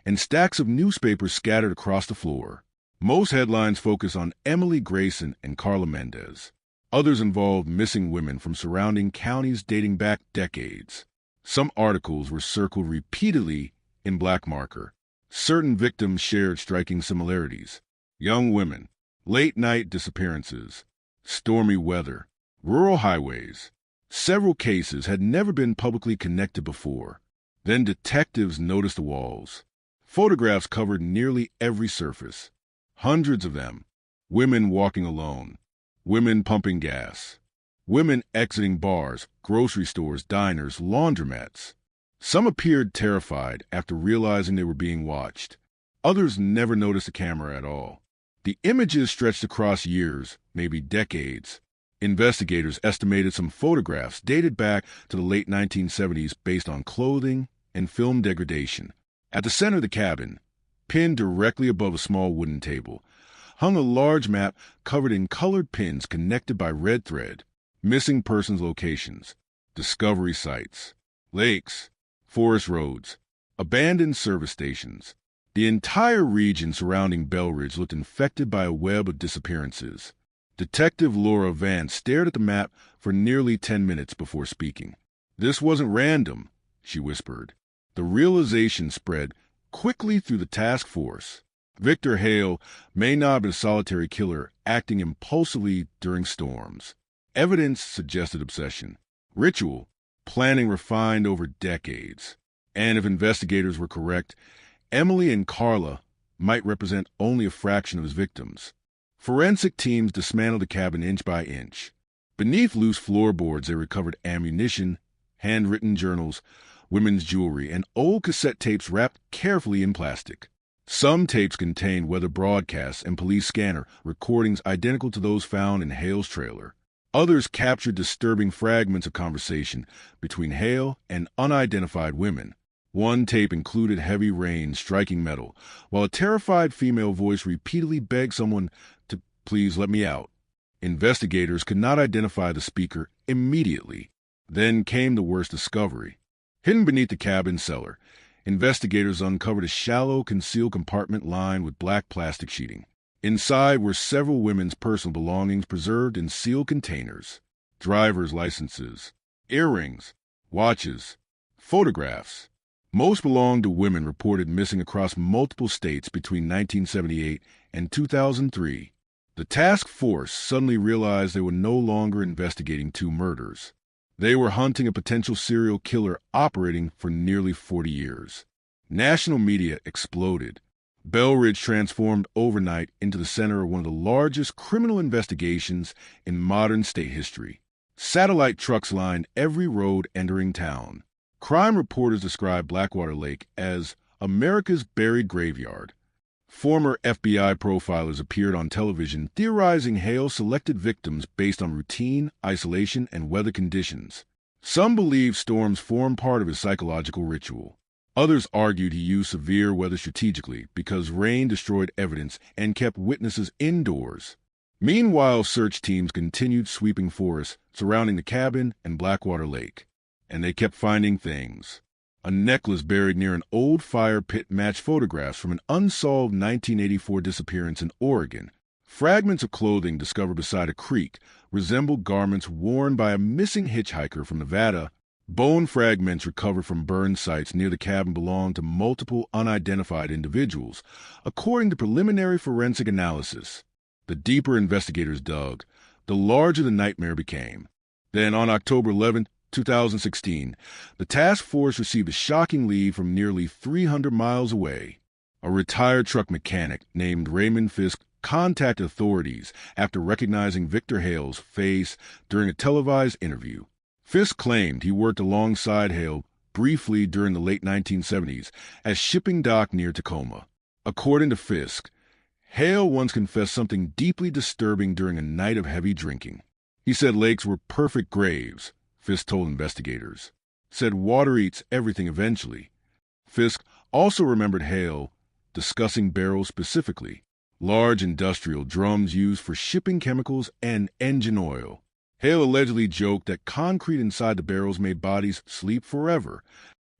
and stacks of newspapers scattered across the floor. Most headlines focus on Emily Grayson and Carla Mendez. Others involved missing women from surrounding counties dating back decades. Some articles were circled repeatedly in black marker. Certain victims shared striking similarities. Young women, late-night disappearances, stormy weather, rural highways, Several cases had never been publicly connected before. Then detectives noticed the walls. Photographs covered nearly every surface. Hundreds of them. Women walking alone. Women pumping gas. Women exiting bars, grocery stores, diners, laundromats. Some appeared terrified after realizing they were being watched. Others never noticed a camera at all. The images stretched across years, maybe decades. Investigators estimated some photographs dated back to the late 1970s based on clothing and film degradation. At the center of the cabin, pinned directly above a small wooden table, hung a large map covered in colored pins connected by red thread. Missing persons locations, discovery sites, lakes, forest roads, abandoned service stations. The entire region surrounding Bell Ridge looked infected by a web of disappearances. Detective Laura Vance stared at the map for nearly 10 minutes before speaking. "This wasn't random," she whispered. The realization spread quickly through the task force. Victor Hale may not have been a solitary killer acting impulsively during storms. Evidence suggested obsession, ritual, planning refined over decades. And if investigators were correct, Emily and Carla might represent only a fraction of his victims. Forensic teams dismantled the cabin inch by inch. Beneath loose floorboards, they recovered ammunition, handwritten journals, women's jewelry, and old cassette tapes wrapped carefully in plastic. Some tapes contained weather broadcasts and police scanner recordings identical to those found in Hale's trailer. Others captured disturbing fragments of conversation between Hale and unidentified women. One tape included heavy rain striking metal, while a terrified female voice repeatedly begged someone to please let me out. Investigators could not identify the speaker immediately. Then came the worst discovery. Hidden beneath the cabin cellar, investigators uncovered a shallow, concealed compartment lined with black plastic sheeting. Inside were several women's personal belongings preserved in sealed containers. Driver's licenses, earrings, watches, photographs. Most belonged to women reported missing across multiple states between 1978 and 2003. The task force suddenly realized they were no longer investigating two murders. They were hunting a potential serial killer operating for nearly 40 years. National media exploded. Bell Ridge transformed overnight into the center of one of the largest criminal investigations in modern state history. Satellite trucks lined every road entering town. Crime reporters described Blackwater Lake as America's buried graveyard. Former FBI profilers appeared on television theorizing Hale selected victims based on routine, isolation, and weather conditions. Some believed storms formed part of his psychological ritual. Others argued he used severe weather strategically because rain destroyed evidence and kept witnesses indoors. Meanwhile, search teams continued sweeping forests surrounding the cabin and Blackwater Lake. And they kept finding things. A necklace buried near an old fire pit matched photographs from an unsolved 1984 disappearance in Oregon. Fragments of clothing discovered beside a creek resembled garments worn by a missing hitchhiker from Nevada. Bone fragments recovered from burn sites near the cabin belonged to multiple unidentified individuals, according to preliminary forensic analysis. The deeper investigators dug, the larger the nightmare became. Then on October 11, 2016, the task force received a shocking lead from nearly 300 miles away. A retired truck mechanic named Raymond Fisk contacted authorities after recognizing Victor Hale's face during a televised interview. Fisk claimed he worked alongside Hale briefly during the late 1970s as shipping dock near Tacoma. According to Fisk, Hale once confessed something deeply disturbing during a night of heavy drinking. He said lakes were perfect graves, Fisk told investigators. Said water eats everything eventually. Fisk also remembered Hale discussing barrels specifically, large industrial drums used for shipping chemicals and engine oil. Hale allegedly joked that concrete inside the barrels made bodies sleep forever.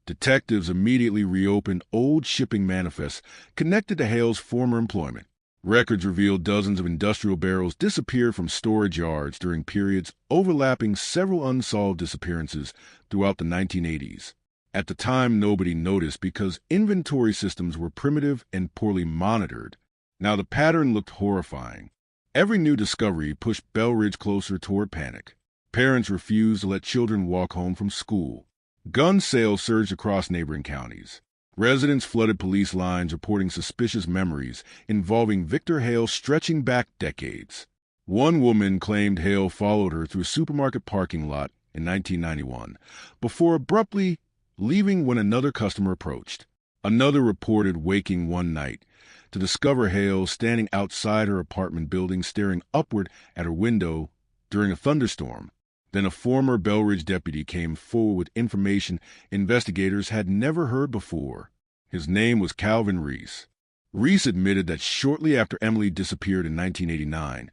Detectives immediately reopened old shipping manifests connected to Hale's former employment. Records revealed dozens of industrial barrels disappeared from storage yards during periods overlapping several unsolved disappearances throughout the 1980s. At the time, nobody noticed because inventory systems were primitive and poorly monitored. Now the pattern looked horrifying. Every new discovery pushed Bell Ridge closer toward panic. Parents refused to let children walk home from school. Gun sales surged across neighboring counties. Residents flooded police lines reporting suspicious memories involving Victor Hale stretching back decades. One woman claimed Hale followed her through a supermarket parking lot in 1991 before abruptly leaving when another customer approached. Another reported waking one night to discover Hale standing outside her apartment building staring upward at her window during a thunderstorm. Then a former Belridge deputy came forward with information investigators had never heard before. His name was Calvin Reese. Reese admitted that shortly after Emily disappeared in 1989,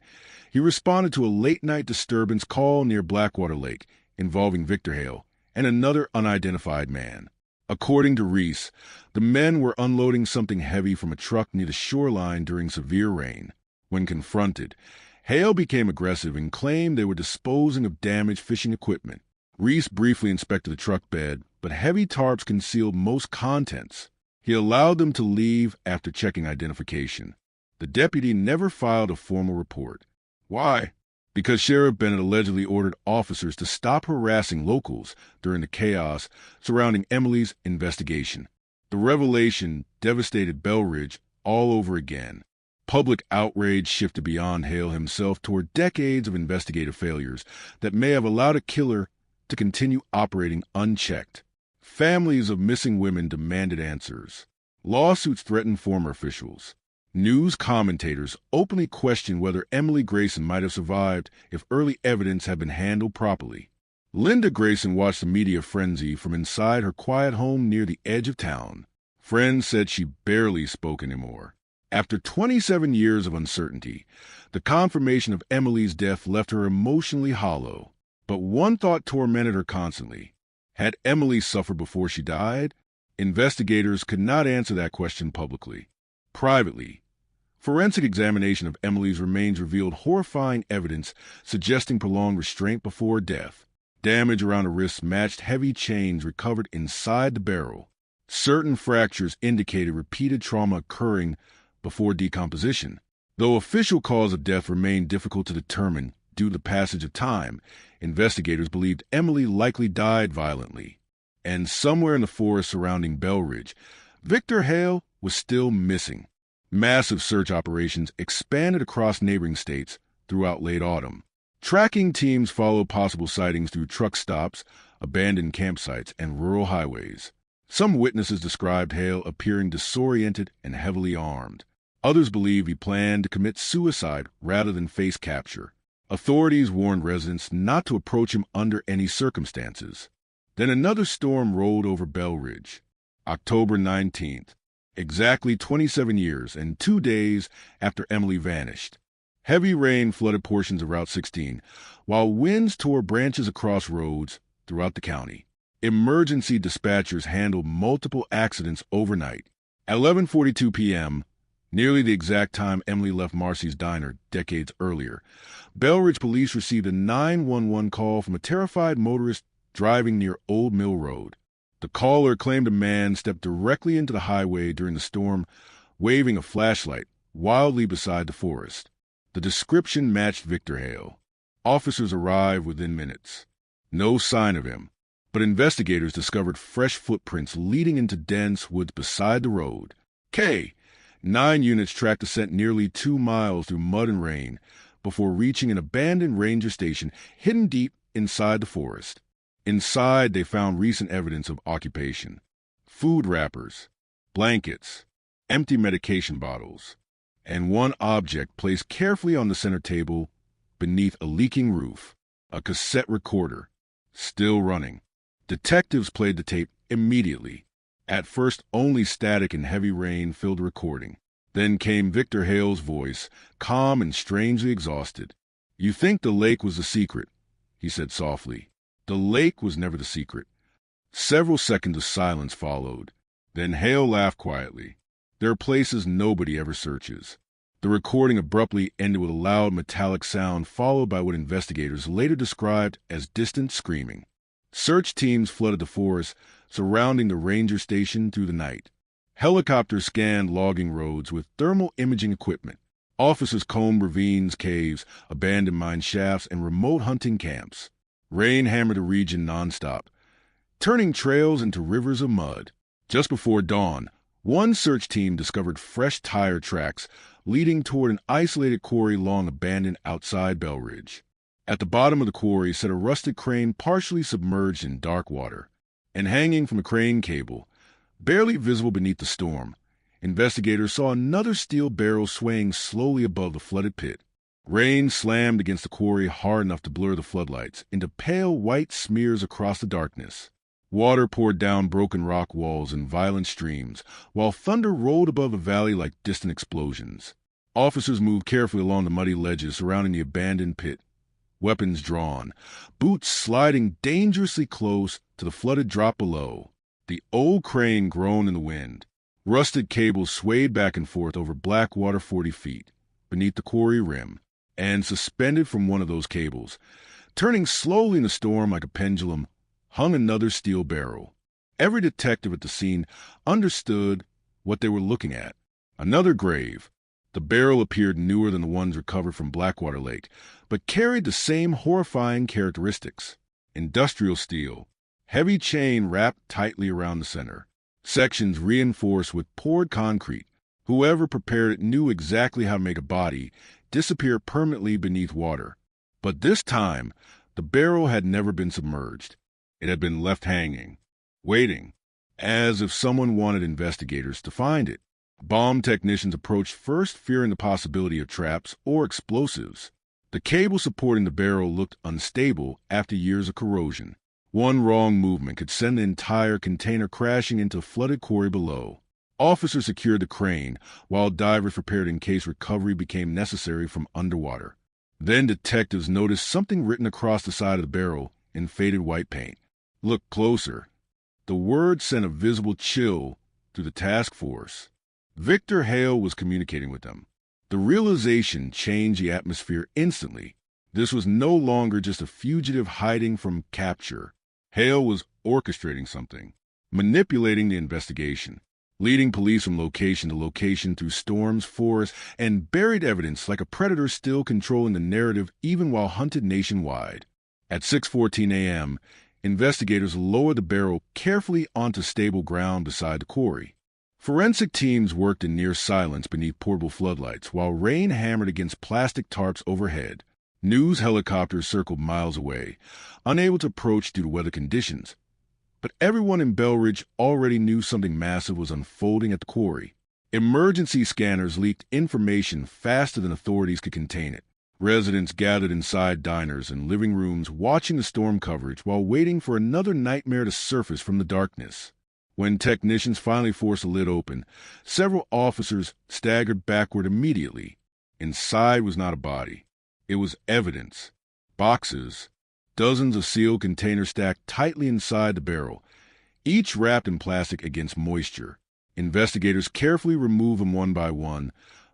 he responded to a late-night disturbance call near Blackwater Lake involving Victor Hale and another unidentified man. According to Reese, the men were unloading something heavy from a truck near the shoreline during severe rain. When confronted, Hale became aggressive and claimed they were disposing of damaged fishing equipment. Reese briefly inspected the truck bed, but heavy tarps concealed most contents. He allowed them to leave after checking identification. The deputy never filed a formal report. Why? Because Sheriff Bennett allegedly ordered officers to stop harassing locals during the chaos surrounding Emily's investigation. The revelation devastated Belridge all over again. Public outrage shifted beyond Hale himself toward decades of investigative failures that may have allowed a killer to continue operating unchecked. Families of missing women demanded answers. Lawsuits threatened former officials. News commentators openly questioned whether Emily Grayson might have survived if early evidence had been handled properly. Linda Grayson watched the media frenzy from inside her quiet home near the edge of town. Friends said she barely spoke anymore. After 27 years of uncertainty, the confirmation of Emily's death left her emotionally hollow. But one thought tormented her constantly. Had Emily suffered before she died? Investigators could not answer that question publicly. Privately, forensic examination of Emily's remains revealed horrifying evidence suggesting prolonged restraint before death. Damage around the wrists matched heavy chains recovered inside the barrel. Certain fractures indicated repeated trauma occurring before decomposition. Though official cause of death remained difficult to determine due to the passage of time, investigators believed Emily likely died violently. And somewhere in the forest surrounding Belridge, Victor Hale was still missing. Massive search operations expanded across neighboring states throughout late autumn. Tracking teams followed possible sightings through truck stops, abandoned campsites, and rural highways. Some witnesses described Hale appearing disoriented and heavily armed. Others believe he planned to commit suicide rather than face capture. Authorities warned residents not to approach him under any circumstances. Then another storm rolled over Belridge. October 19th, exactly 27 years and 2 days after Emily vanished. Heavy rain flooded portions of Route 16, while winds tore branches across roads throughout the county. Emergency dispatchers handled multiple accidents overnight. At 11:42 p.m., nearly the exact time Emily left Marcy's Diner decades earlier, Belridge police received a 911 call from a terrified motorist driving near Old Mill Road. The caller claimed a man stepped directly into the highway during the storm, waving a flashlight wildly beside the forest. The description matched Victor Hale. Officers arrived within minutes. No sign of him, but investigators discovered fresh footprints leading into dense woods beside the road. 9 units tracked ascent nearly 2 miles through mud and rain before reaching an abandoned ranger station hidden deep inside the forest. Inside, they found recent evidence of occupation. Food wrappers, blankets, empty medication bottles, and one object placed carefully on the center table beneath a leaking roof, a cassette recorder, still running. Detectives played the tape immediately. At first, only static and heavy rain filled the recording. Then came Victor Hale's voice, calm and strangely exhausted. "You think the lake was the secret," he said softly. The lake was never the secret. Several seconds of silence followed. Then Hale laughed quietly. There are places nobody ever searches. The recording abruptly ended with a loud metallic sound followed by what investigators later described as distant screaming. Search teams flooded the forest surrounding the ranger station through the night. Helicopters scanned logging roads with thermal imaging equipment. Officers combed ravines, caves, abandoned mine shafts, and remote hunting camps. Rain hammered the region nonstop, turning trails into rivers of mud. Just before dawn, one search team discovered fresh tire tracks leading toward an isolated quarry long abandoned outside Bell Ridge. At the bottom of the quarry sat a rusted crane partially submerged in dark water, and hanging from a crane cable, barely visible beneath the storm, investigators saw another steel barrel swaying slowly above the flooded pit. Rain slammed against the quarry hard enough to blur the floodlights into pale white smears across the darkness. Water poured down broken rock walls in violent streams, while thunder rolled above the valley like distant explosions. Officers moved carefully along the muddy ledges surrounding the abandoned pit, weapons drawn, boots sliding dangerously close to the flooded drop below. The old crane groaned in the wind. Rusted cables swayed back and forth over black water 40 feet beneath the quarry rim, and suspended from one of those cables, turning slowly in the storm like a pendulum, hung another steel barrel. Every detective at the scene understood what they were looking at. Another grave. The barrel appeared newer than the ones recovered from Blackwater Lake, but carried the same horrifying characteristics. Industrial steel, heavy chain wrapped tightly around the center, sections reinforced with poured concrete. Whoever prepared it knew exactly how to make a body disappear permanently beneath water. But this time, the barrel had never been submerged. It had been left hanging, waiting, as if someone wanted investigators to find it. Bomb technicians approached first, fearing the possibility of traps or explosives. The cable supporting the barrel looked unstable after years of corrosion. One wrong movement could send the entire container crashing into a flooded quarry below. Officers secured the crane, while divers prepared in case recovery became necessary from underwater. Then detectives noticed something written across the side of the barrel in faded white paint. Look closer. The word sent a visible chill through the task force. Victor Hale was communicating with them. The realization changed the atmosphere instantly. This was no longer just a fugitive hiding from capture. Hale was orchestrating something, manipulating the investigation, leading police from location to location through storms, forests, and buried evidence like a predator still controlling the narrative even while hunted nationwide. At 6:14 a.m., investigators lowered the barrel carefully onto stable ground beside the quarry. Forensic teams worked in near silence beneath portable floodlights while rain hammered against plastic tarps overhead. News helicopters circled miles away, unable to approach due to weather conditions. But everyone in Bell Ridge already knew something massive was unfolding at the quarry. Emergency scanners leaked information faster than authorities could contain it. Residents gathered inside diners and living rooms watching the storm coverage while waiting for another nightmare to surface from the darkness. When technicians finally forced the lid open, several officers staggered backward immediately. Inside was not a body. It was evidence. Boxes. Dozens of sealed containers stacked tightly inside the barrel, each wrapped in plastic against moisture. Investigators carefully removed them one by one,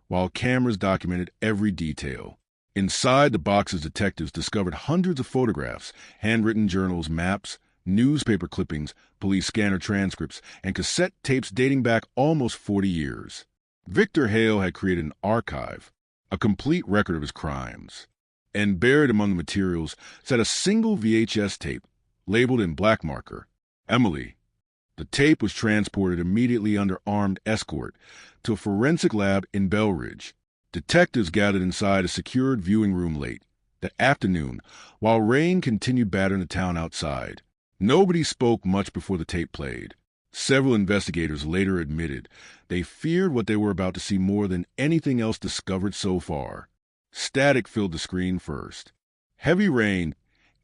while cameras documented every detail. Inside the boxes, detectives discovered hundreds of photographs, handwritten journals, maps, newspaper clippings, police scanner transcripts, and cassette tapes dating back almost 40 years. Victor Hale had created an archive, a complete record of his crimes. And buried among the materials sat a single VHS tape, labeled in black marker, Emily. The tape was transported immediately under armed escort to a forensic lab in Bell Ridge. Detectives gathered inside a secured viewing room late that afternoon, while rain continued battering the town outside. Nobody spoke much before the tape played. Several investigators later admitted they feared what they were about to see more than anything else discovered so far. Static filled the screen first. Heavy rain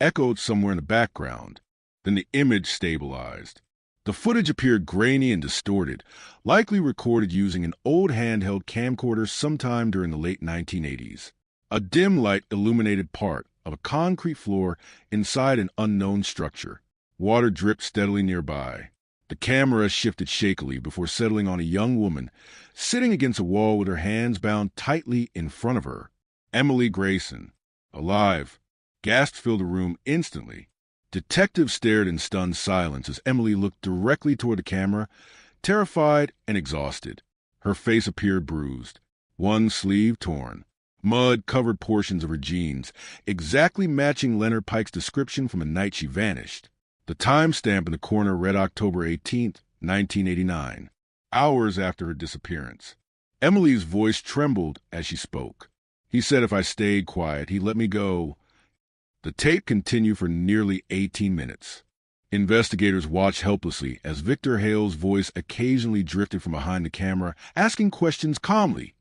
echoed somewhere in the background. Then the image stabilized. The footage appeared grainy and distorted, likely recorded using an old handheld camcorder sometime during the late 1980s. A dim light illuminated part of a concrete floor inside an unknown structure. Water dripped steadily nearby. The camera shifted shakily before settling on a young woman sitting against a wall with her hands bound tightly in front of her. Emily Grayson, alive. Gasps filled the room instantly. Detectives stared in stunned silence as Emily looked directly toward the camera, terrified and exhausted. Her face appeared bruised, one sleeve torn. Mud covered portions of her jeans, exactly matching Leonard Pike's description from the night she vanished. The timestamp in the corner read October 18th, 1989, hours after her disappearance. Emily's voice trembled as she spoke. He said if I stayed quiet, he'd let me go. The tape continued for nearly 18 minutes. Investigators watched helplessly as Victor Hale's voice occasionally drifted from behind the camera, asking questions calmly,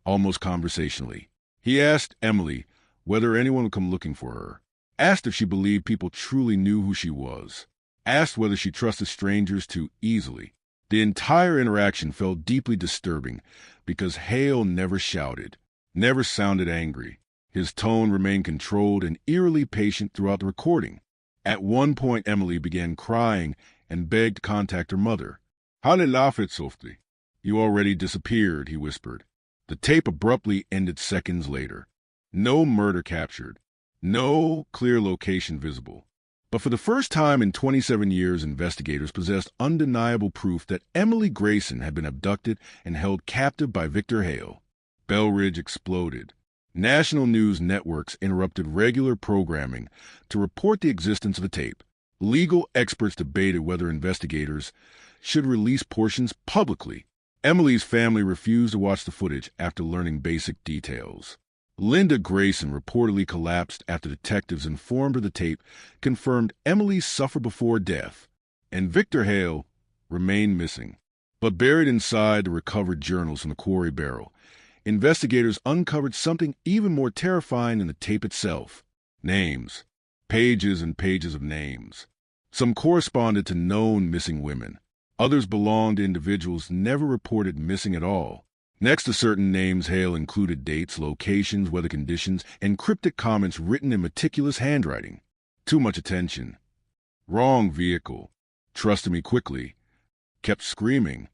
almost conversationally. He asked Emily whether anyone would come looking for her, asked if she believed people truly knew who she was, asked whether she trusted strangers too easily. The entire interaction felt deeply disturbing because Hale never shouted, never sounded angry. His tone remained controlled and eerily patient throughout the recording. At one point, Emily began crying and begged to contact her mother. Halle laughed softly. You already disappeared, he whispered. The tape abruptly ended seconds later. No murder captured. No clear location visible. But for the first time in 27 years, investigators possessed undeniable proof that Emily Grayson had been abducted and held captive by Victor Hale. Bell Ridge exploded. National news networks interrupted regular programming to report the existence of the tape. Legal experts debated whether investigators should release portions publicly. Emily's family refused to watch the footage after learning basic details. Linda Grayson reportedly collapsed after detectives informed her the tape confirmed Emily suffered before death, and Victor Hale remained missing. But buried inside the recovered journals from the quarry barrel, investigators uncovered something even more terrifying than the tape itself. Names. Pages and pages of names. Some corresponded to known missing women. Others belonged to individuals never reported missing at all. Next to certain names, Hale included dates, locations, weather conditions, and cryptic comments written in meticulous handwriting. Too much attention. Wrong vehicle. Trusted me quickly. Kept screaming.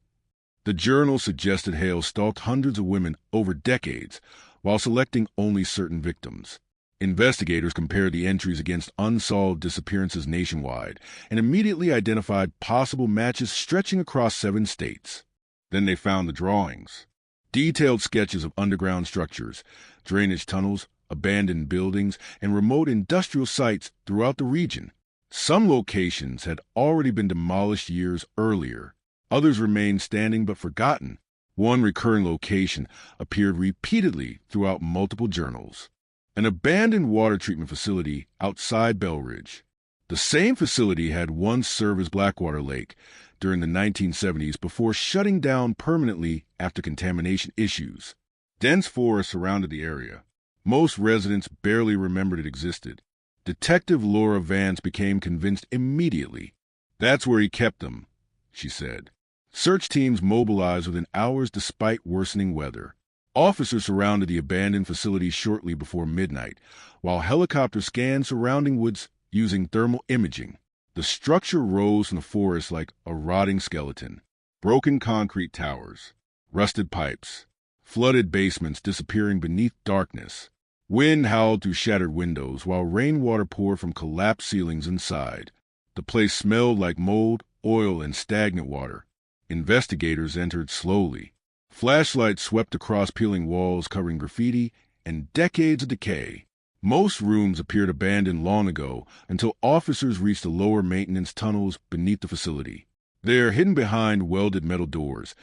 The journal suggested Hale stalked hundreds of women over decades while selecting only certain victims. Investigators compared the entries against unsolved disappearances nationwide and immediately identified possible matches stretching across 7 states. Then they found the drawings. Detailed sketches of underground structures, drainage tunnels, abandoned buildings, and remote industrial sites throughout the region. Some locations had already been demolished years earlier. Others remained standing but forgotten. One recurring location appeared repeatedly throughout multiple journals. An abandoned water treatment facility outside Bell Ridge. The same facility had once served as Blackwater Lake during the 1970s before shutting down permanently after contamination issues. Dense forests surrounded the area. Most residents barely remembered it existed. Detective Laura Vance became convinced immediately. That's where he kept them, she said. Search teams mobilized within hours despite worsening weather. Officers surrounded the abandoned facility shortly before midnight, while helicopters scanned surrounding woods using thermal imaging. The structure rose from the forest like a rotting skeleton. Broken concrete towers, rusted pipes, flooded basements disappearing beneath darkness. Wind howled through shattered windows while rainwater poured from collapsed ceilings inside. The place smelled like mold, oil, and stagnant water. Investigators entered slowly. Flashlights swept across peeling walls covering graffiti and decades of decay. Most rooms appeared abandoned long ago until officers reached the lower maintenance tunnels beneath the facility. There, hidden behind welded metal doors,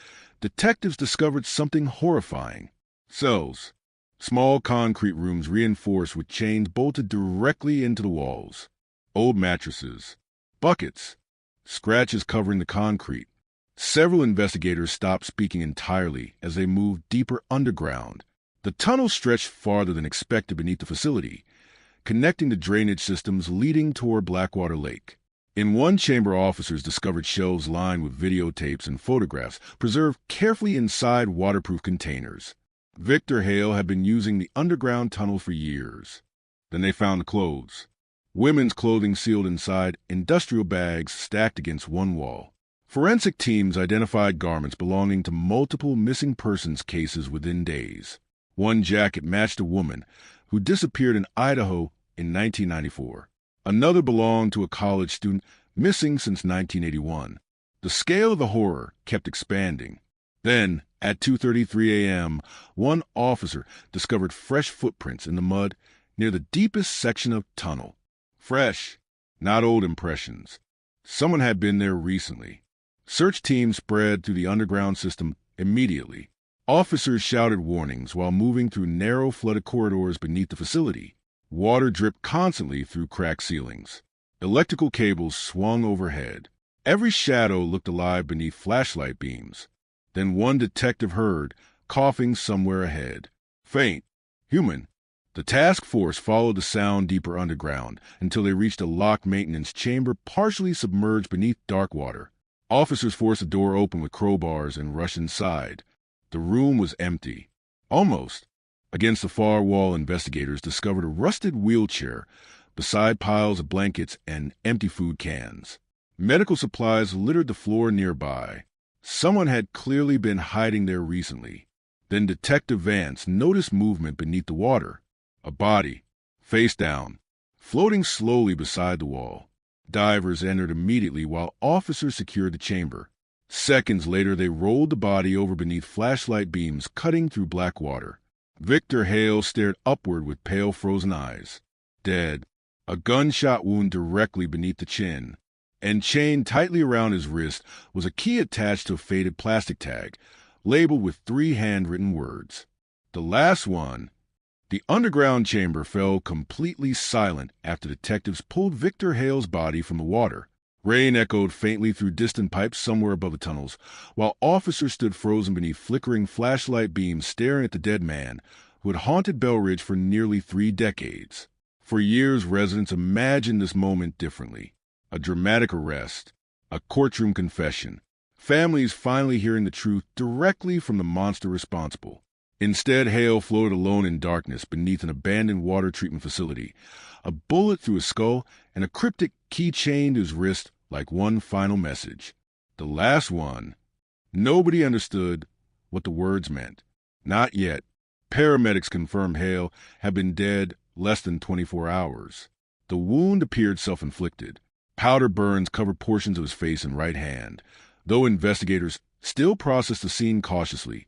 detectives discovered something horrifying. Cells. Small concrete rooms reinforced with chains bolted directly into the walls. Old mattresses. Buckets. Scratches covering the concrete. Several investigators stopped speaking entirely as they moved deeper underground. The tunnel stretched farther than expected beneath the facility, connecting the drainage systems leading toward Blackwater Lake. In one chamber, officers discovered shelves lined with videotapes and photographs preserved carefully inside waterproof containers. Victor Hale had been using the underground tunnel for years. Then they found the clothes. Women's clothing sealed inside industrial bags stacked against one wall. Forensic teams identified garments belonging to multiple missing persons cases within days. One jacket matched a woman who disappeared in Idaho in 1994. Another belonged to a college student missing since 1981. The scale of the horror kept expanding. Then, At 2:33 a.m., one officer discovered fresh footprints in the mud near the deepest section of tunnel. Fresh, not old impressions. Someone had been there recently. Search teams spread through the underground system immediately. Officers shouted warnings while moving through narrow flooded corridors beneath the facility. Water dripped constantly through cracked ceilings. Electrical cables swung overhead. Every shadow looked alive beneath flashlight beams. Then one detective heard coughing somewhere ahead. Faint, human. The task force followed the sound deeper underground until they reached a locked maintenance chamber partially submerged beneath dark water. Officers forced the door open with crowbars and rushed inside. The room was empty. Almost. Against the far wall, investigators discovered a rusted wheelchair beside piles of blankets and empty food cans. Medical supplies littered the floor nearby. Someone had clearly been hiding there recently. Then Detective Vance noticed movement beneath the water. A body, face down, floating slowly beside the wall. Divers entered immediately while officers secured the chamber. Seconds later, they rolled the body over beneath flashlight beams cutting through black water. Victor Hale stared upward with pale, frozen eyes. Dead, a gunshot wound directly beneath the chin. And chained tightly around his wrist was a key attached to a faded plastic tag, labeled with 3 handwritten words. The last one. The underground chamber fell completely silent after detectives pulled Victor Hale's body from the water. Rain echoed faintly through distant pipes somewhere above the tunnels, while officers stood frozen beneath flickering flashlight beams staring at the dead man who had haunted Belridge for nearly 3 decades. For years, residents imagined this moment differently. A dramatic arrest, a courtroom confession, families finally hearing the truth directly from the monster responsible. Instead, Hale floated alone in darkness beneath an abandoned water treatment facility, a bullet through his skull and a cryptic key chained to his wrist like one final message. The last one. Nobody understood what the words meant. Not yet. Paramedics confirmed Hale had been dead less than 24 hours. The wound appeared self-inflicted. Powder burns covered portions of his face and right hand, though investigators still processed the scene cautiously,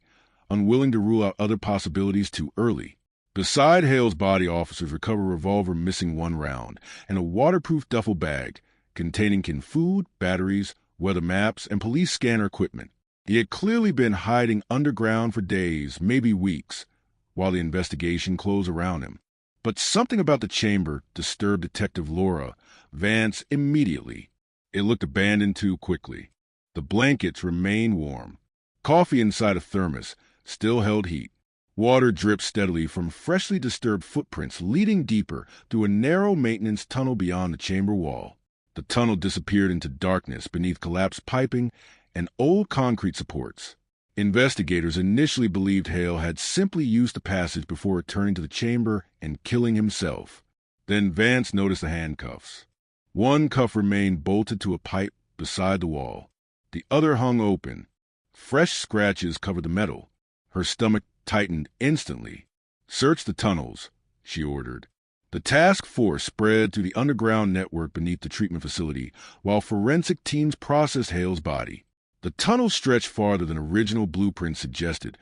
unwilling to rule out other possibilities too early. Beside Hale's body, officers recovered a revolver missing 1 round and a waterproof duffel bag containing canned food, batteries, weather maps, and police scanner equipment. He had clearly been hiding underground for days, maybe weeks, while the investigation closed around him. But something about the chamber disturbed Detective Laura Vance immediately. It looked abandoned too quickly. The blankets remained warm. Coffee inside a thermos still held heat. Water dripped steadily from freshly disturbed footprints leading deeper through a narrow maintenance tunnel beyond the chamber wall. The tunnel disappeared into darkness beneath collapsed piping and old concrete supports. Investigators initially believed Hale had simply used the passage before returning to the chamber and killing himself. Then Vance noticed the handcuffs. One cuff remained bolted to a pipe beside the wall. The other hung open. Fresh scratches covered the metal. Her stomach tightened instantly. "Search the tunnels," she ordered. The task force spread through the underground network beneath the treatment facility, while forensic teams processed Hale's body. The tunnel stretched farther than original blueprints suggested,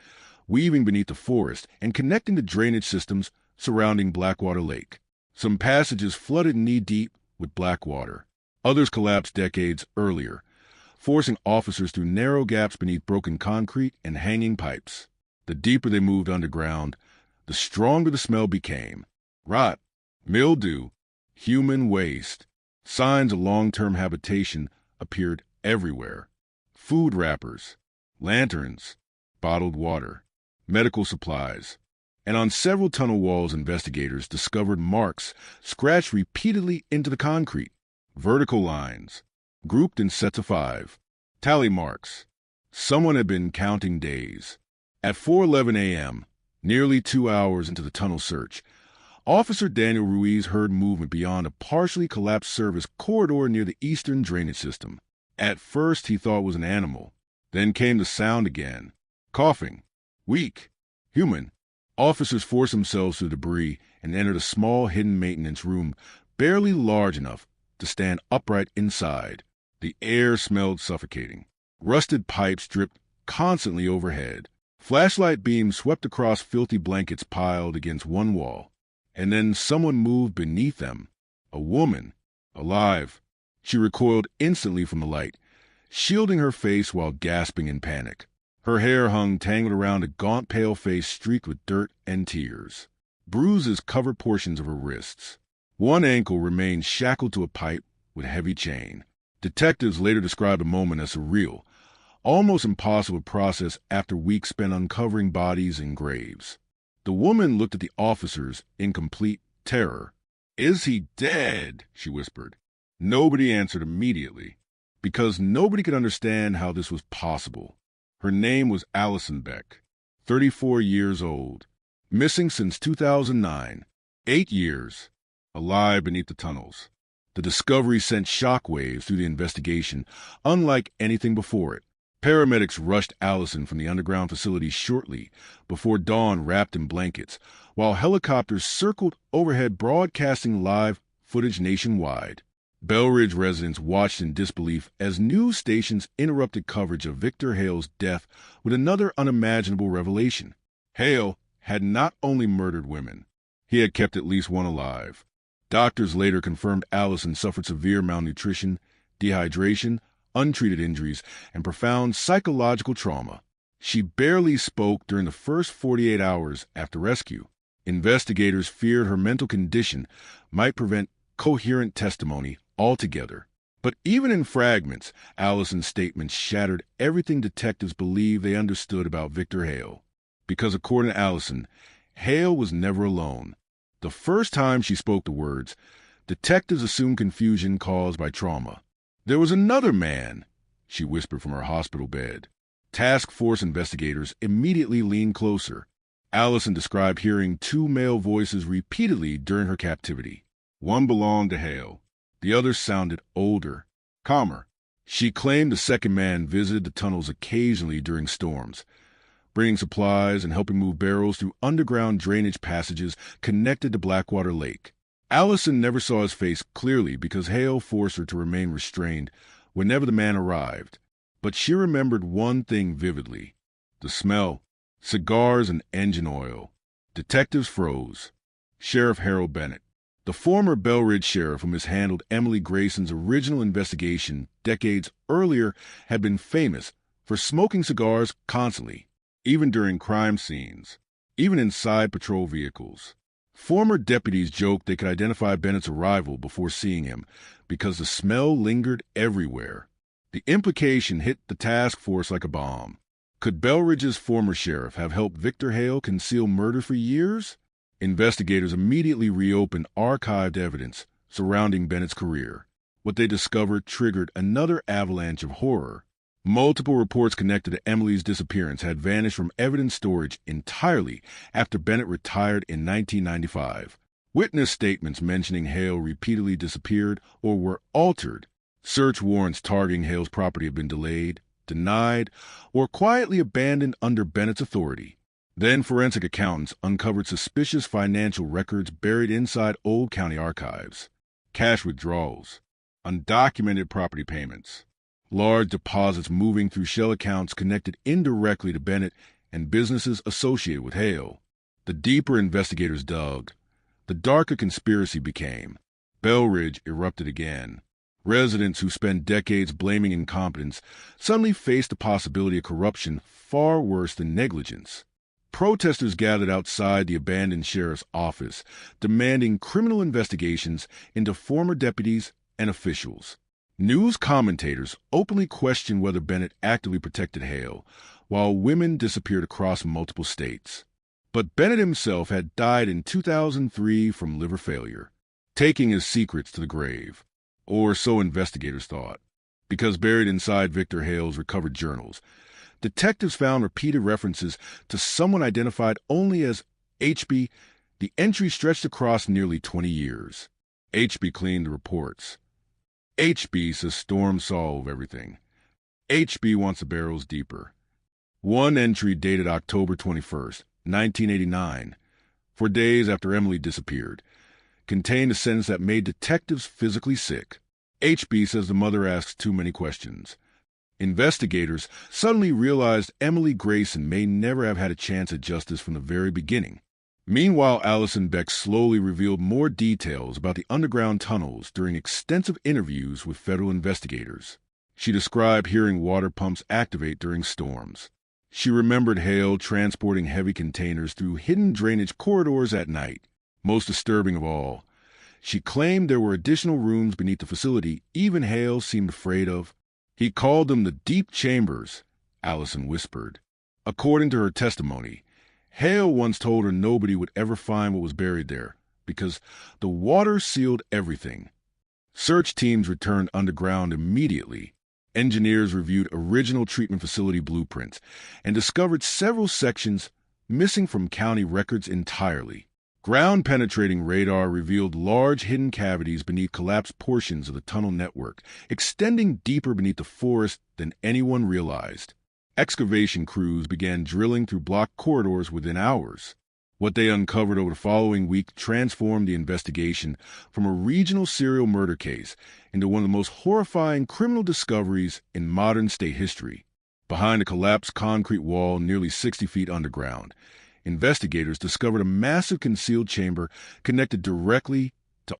weaving beneath the forest and connecting to drainage systems surrounding Blackwater Lake. Some passages flooded knee-deep with black water. Others collapsed decades earlier, forcing officers through narrow gaps beneath broken concrete and hanging pipes. The deeper they moved underground, the stronger the smell became. Rot, mildew, human waste. Signs of long-term habitation appeared everywhere. Food wrappers, lanterns, bottled water, medical supplies. And on several tunnel walls, investigators discovered marks scratched repeatedly into the concrete. Vertical lines, grouped in sets of 5. Tally marks. Someone had been counting days. At 4:11 a.m., nearly 2 hours into the tunnel search, Officer Daniel Ruiz heard movement beyond a partially collapsed service corridor near the eastern drainage system. At first, he thought it was an animal. Then came the sound again. Coughing. Weak. Human. Officers forced themselves through debris and entered a small hidden maintenance room barely large enough to stand upright inside. The air smelled suffocating. Rusted pipes dripped constantly overhead. Flashlight beams swept across filthy blankets piled against one wall, and then someone moved beneath them. A woman, alive. She recoiled instantly from the light, shielding her face while gasping in panic. Her hair hung tangled around a gaunt, pale face streaked with dirt and tears. Bruises covered portions of her wrists. One ankle remained shackled to a pipe with a heavy chain. Detectives later described the moment as surreal, almost impossible to process after weeks spent uncovering bodies and graves. The woman looked at the officers in complete terror. "Is he dead?" she whispered. Nobody answered immediately, because nobody could understand how this was possible. Her name was Allison Beck, 34 years old, missing since 2009, 8 years, alive beneath the tunnels. The discovery sent shockwaves through the investigation, unlike anything before it. Paramedics rushed Allison from the underground facility shortly before dawn, wrapped in blankets, while helicopters circled overhead broadcasting live footage nationwide. Belridge residents watched in disbelief as news stations interrupted coverage of Victor Hale's death with another unimaginable revelation. Hale had not only murdered women, he had kept at least one alive. Doctors later confirmed Allison suffered severe malnutrition, dehydration, untreated injuries, and profound psychological trauma. She barely spoke during the first 48 hours after rescue. Investigators feared her mental condition might prevent coherent testimony altogether. But even in fragments, Allison's statements shattered everything detectives believed they understood about Victor Hale. Because according to Allison, Hale was never alone. The first time she spoke the words, detectives assumed confusion caused by trauma. "There was another man," she whispered from her hospital bed. Task force investigators immediately leaned closer. Allison described hearing 2 male voices repeatedly during her captivity. One belonged to Hale. The other sounded older, calmer. She claimed the second man visited the tunnels occasionally during storms, bringing supplies and helping move barrels through underground drainage passages connected to Blackwater Lake. Allison never saw his face clearly because Hale forced her to remain restrained whenever the man arrived. But she remembered one thing vividly: the smell, cigars and engine oil. Detectives froze. Sheriff Harold Bennett, the former Belridge sheriff who mishandled Emily Grayson's original investigation decades earlier, had been famous for smoking cigars constantly, even during crime scenes, even inside patrol vehicles. Former deputies joked they could identify Bennett's arrival before seeing him because the smell lingered everywhere. The implication hit the task force like a bomb. Could Belridge's former sheriff have helped Victor Hale conceal murder for years? Investigators immediately reopened archived evidence surrounding Bennett's career. What they discovered triggered another avalanche of horror. Multiple reports connected to Emily's disappearance had vanished from evidence storage entirely after Bennett retired in 1995. Witness statements mentioning Hale repeatedly disappeared or were altered. Search warrants targeting Hale's property have been delayed, denied, or quietly abandoned under Bennett's authority. Then forensic accountants uncovered suspicious financial records buried inside old county archives. Cash withdrawals, undocumented property payments, large deposits moving through shell accounts connected indirectly to Bennett and businesses associated with Hale. The deeper investigators dug, the darker conspiracy became. Belridge erupted again. Residents who spent decades blaming incompetence suddenly faced the possibility of corruption far worse than negligence. Protesters gathered outside the abandoned sheriff's office, demanding criminal investigations into former deputies and officials. News commentators openly questioned whether Bennett actively protected Hale, while women disappeared across multiple states. But Bennett himself had died in 2003 from liver failure, taking his secrets to the grave. Or so investigators thought. Because buried inside Victor Hale's recovered journals, detectives found repeated references to someone identified only as HB. The entry stretched across nearly 20 years. HB cleaned the reports. HB says storms solve everything. HB wants the barrels deeper. One entry dated October 21st, 1989, 4 days after Emily disappeared, contained a sentence that made detectives physically sick. HB says the mother asks too many questions. Investigators suddenly realized Emily Grayson may never have had a chance at justice from the very beginning. Meanwhile, Allison Beck slowly revealed more details about the underground tunnels during extensive interviews with federal investigators. She described hearing water pumps activate during storms. She remembered Hale transporting heavy containers through hidden drainage corridors at night. Most disturbing of all, she claimed there were additional rooms beneath the facility even Hale seemed afraid of. He called them the deep chambers, Allison whispered. According to her testimony, Hale once told her nobody would ever find what was buried there because the water sealed everything. Search teams returned underground immediately. Engineers reviewed original treatment facility blueprints and discovered several sections missing from county records entirely. Ground-penetrating radar revealed large hidden cavities beneath collapsed portions of the tunnel network, extending deeper beneath the forest than anyone realized. Excavation crews began drilling through blocked corridors within hours. What they uncovered over the following week transformed the investigation from a regional serial murder case into one of the most horrifying criminal discoveries in modern state history. Behind a collapsed concrete wall nearly 60 feet underground, investigators discovered a massive concealed chamber connected directly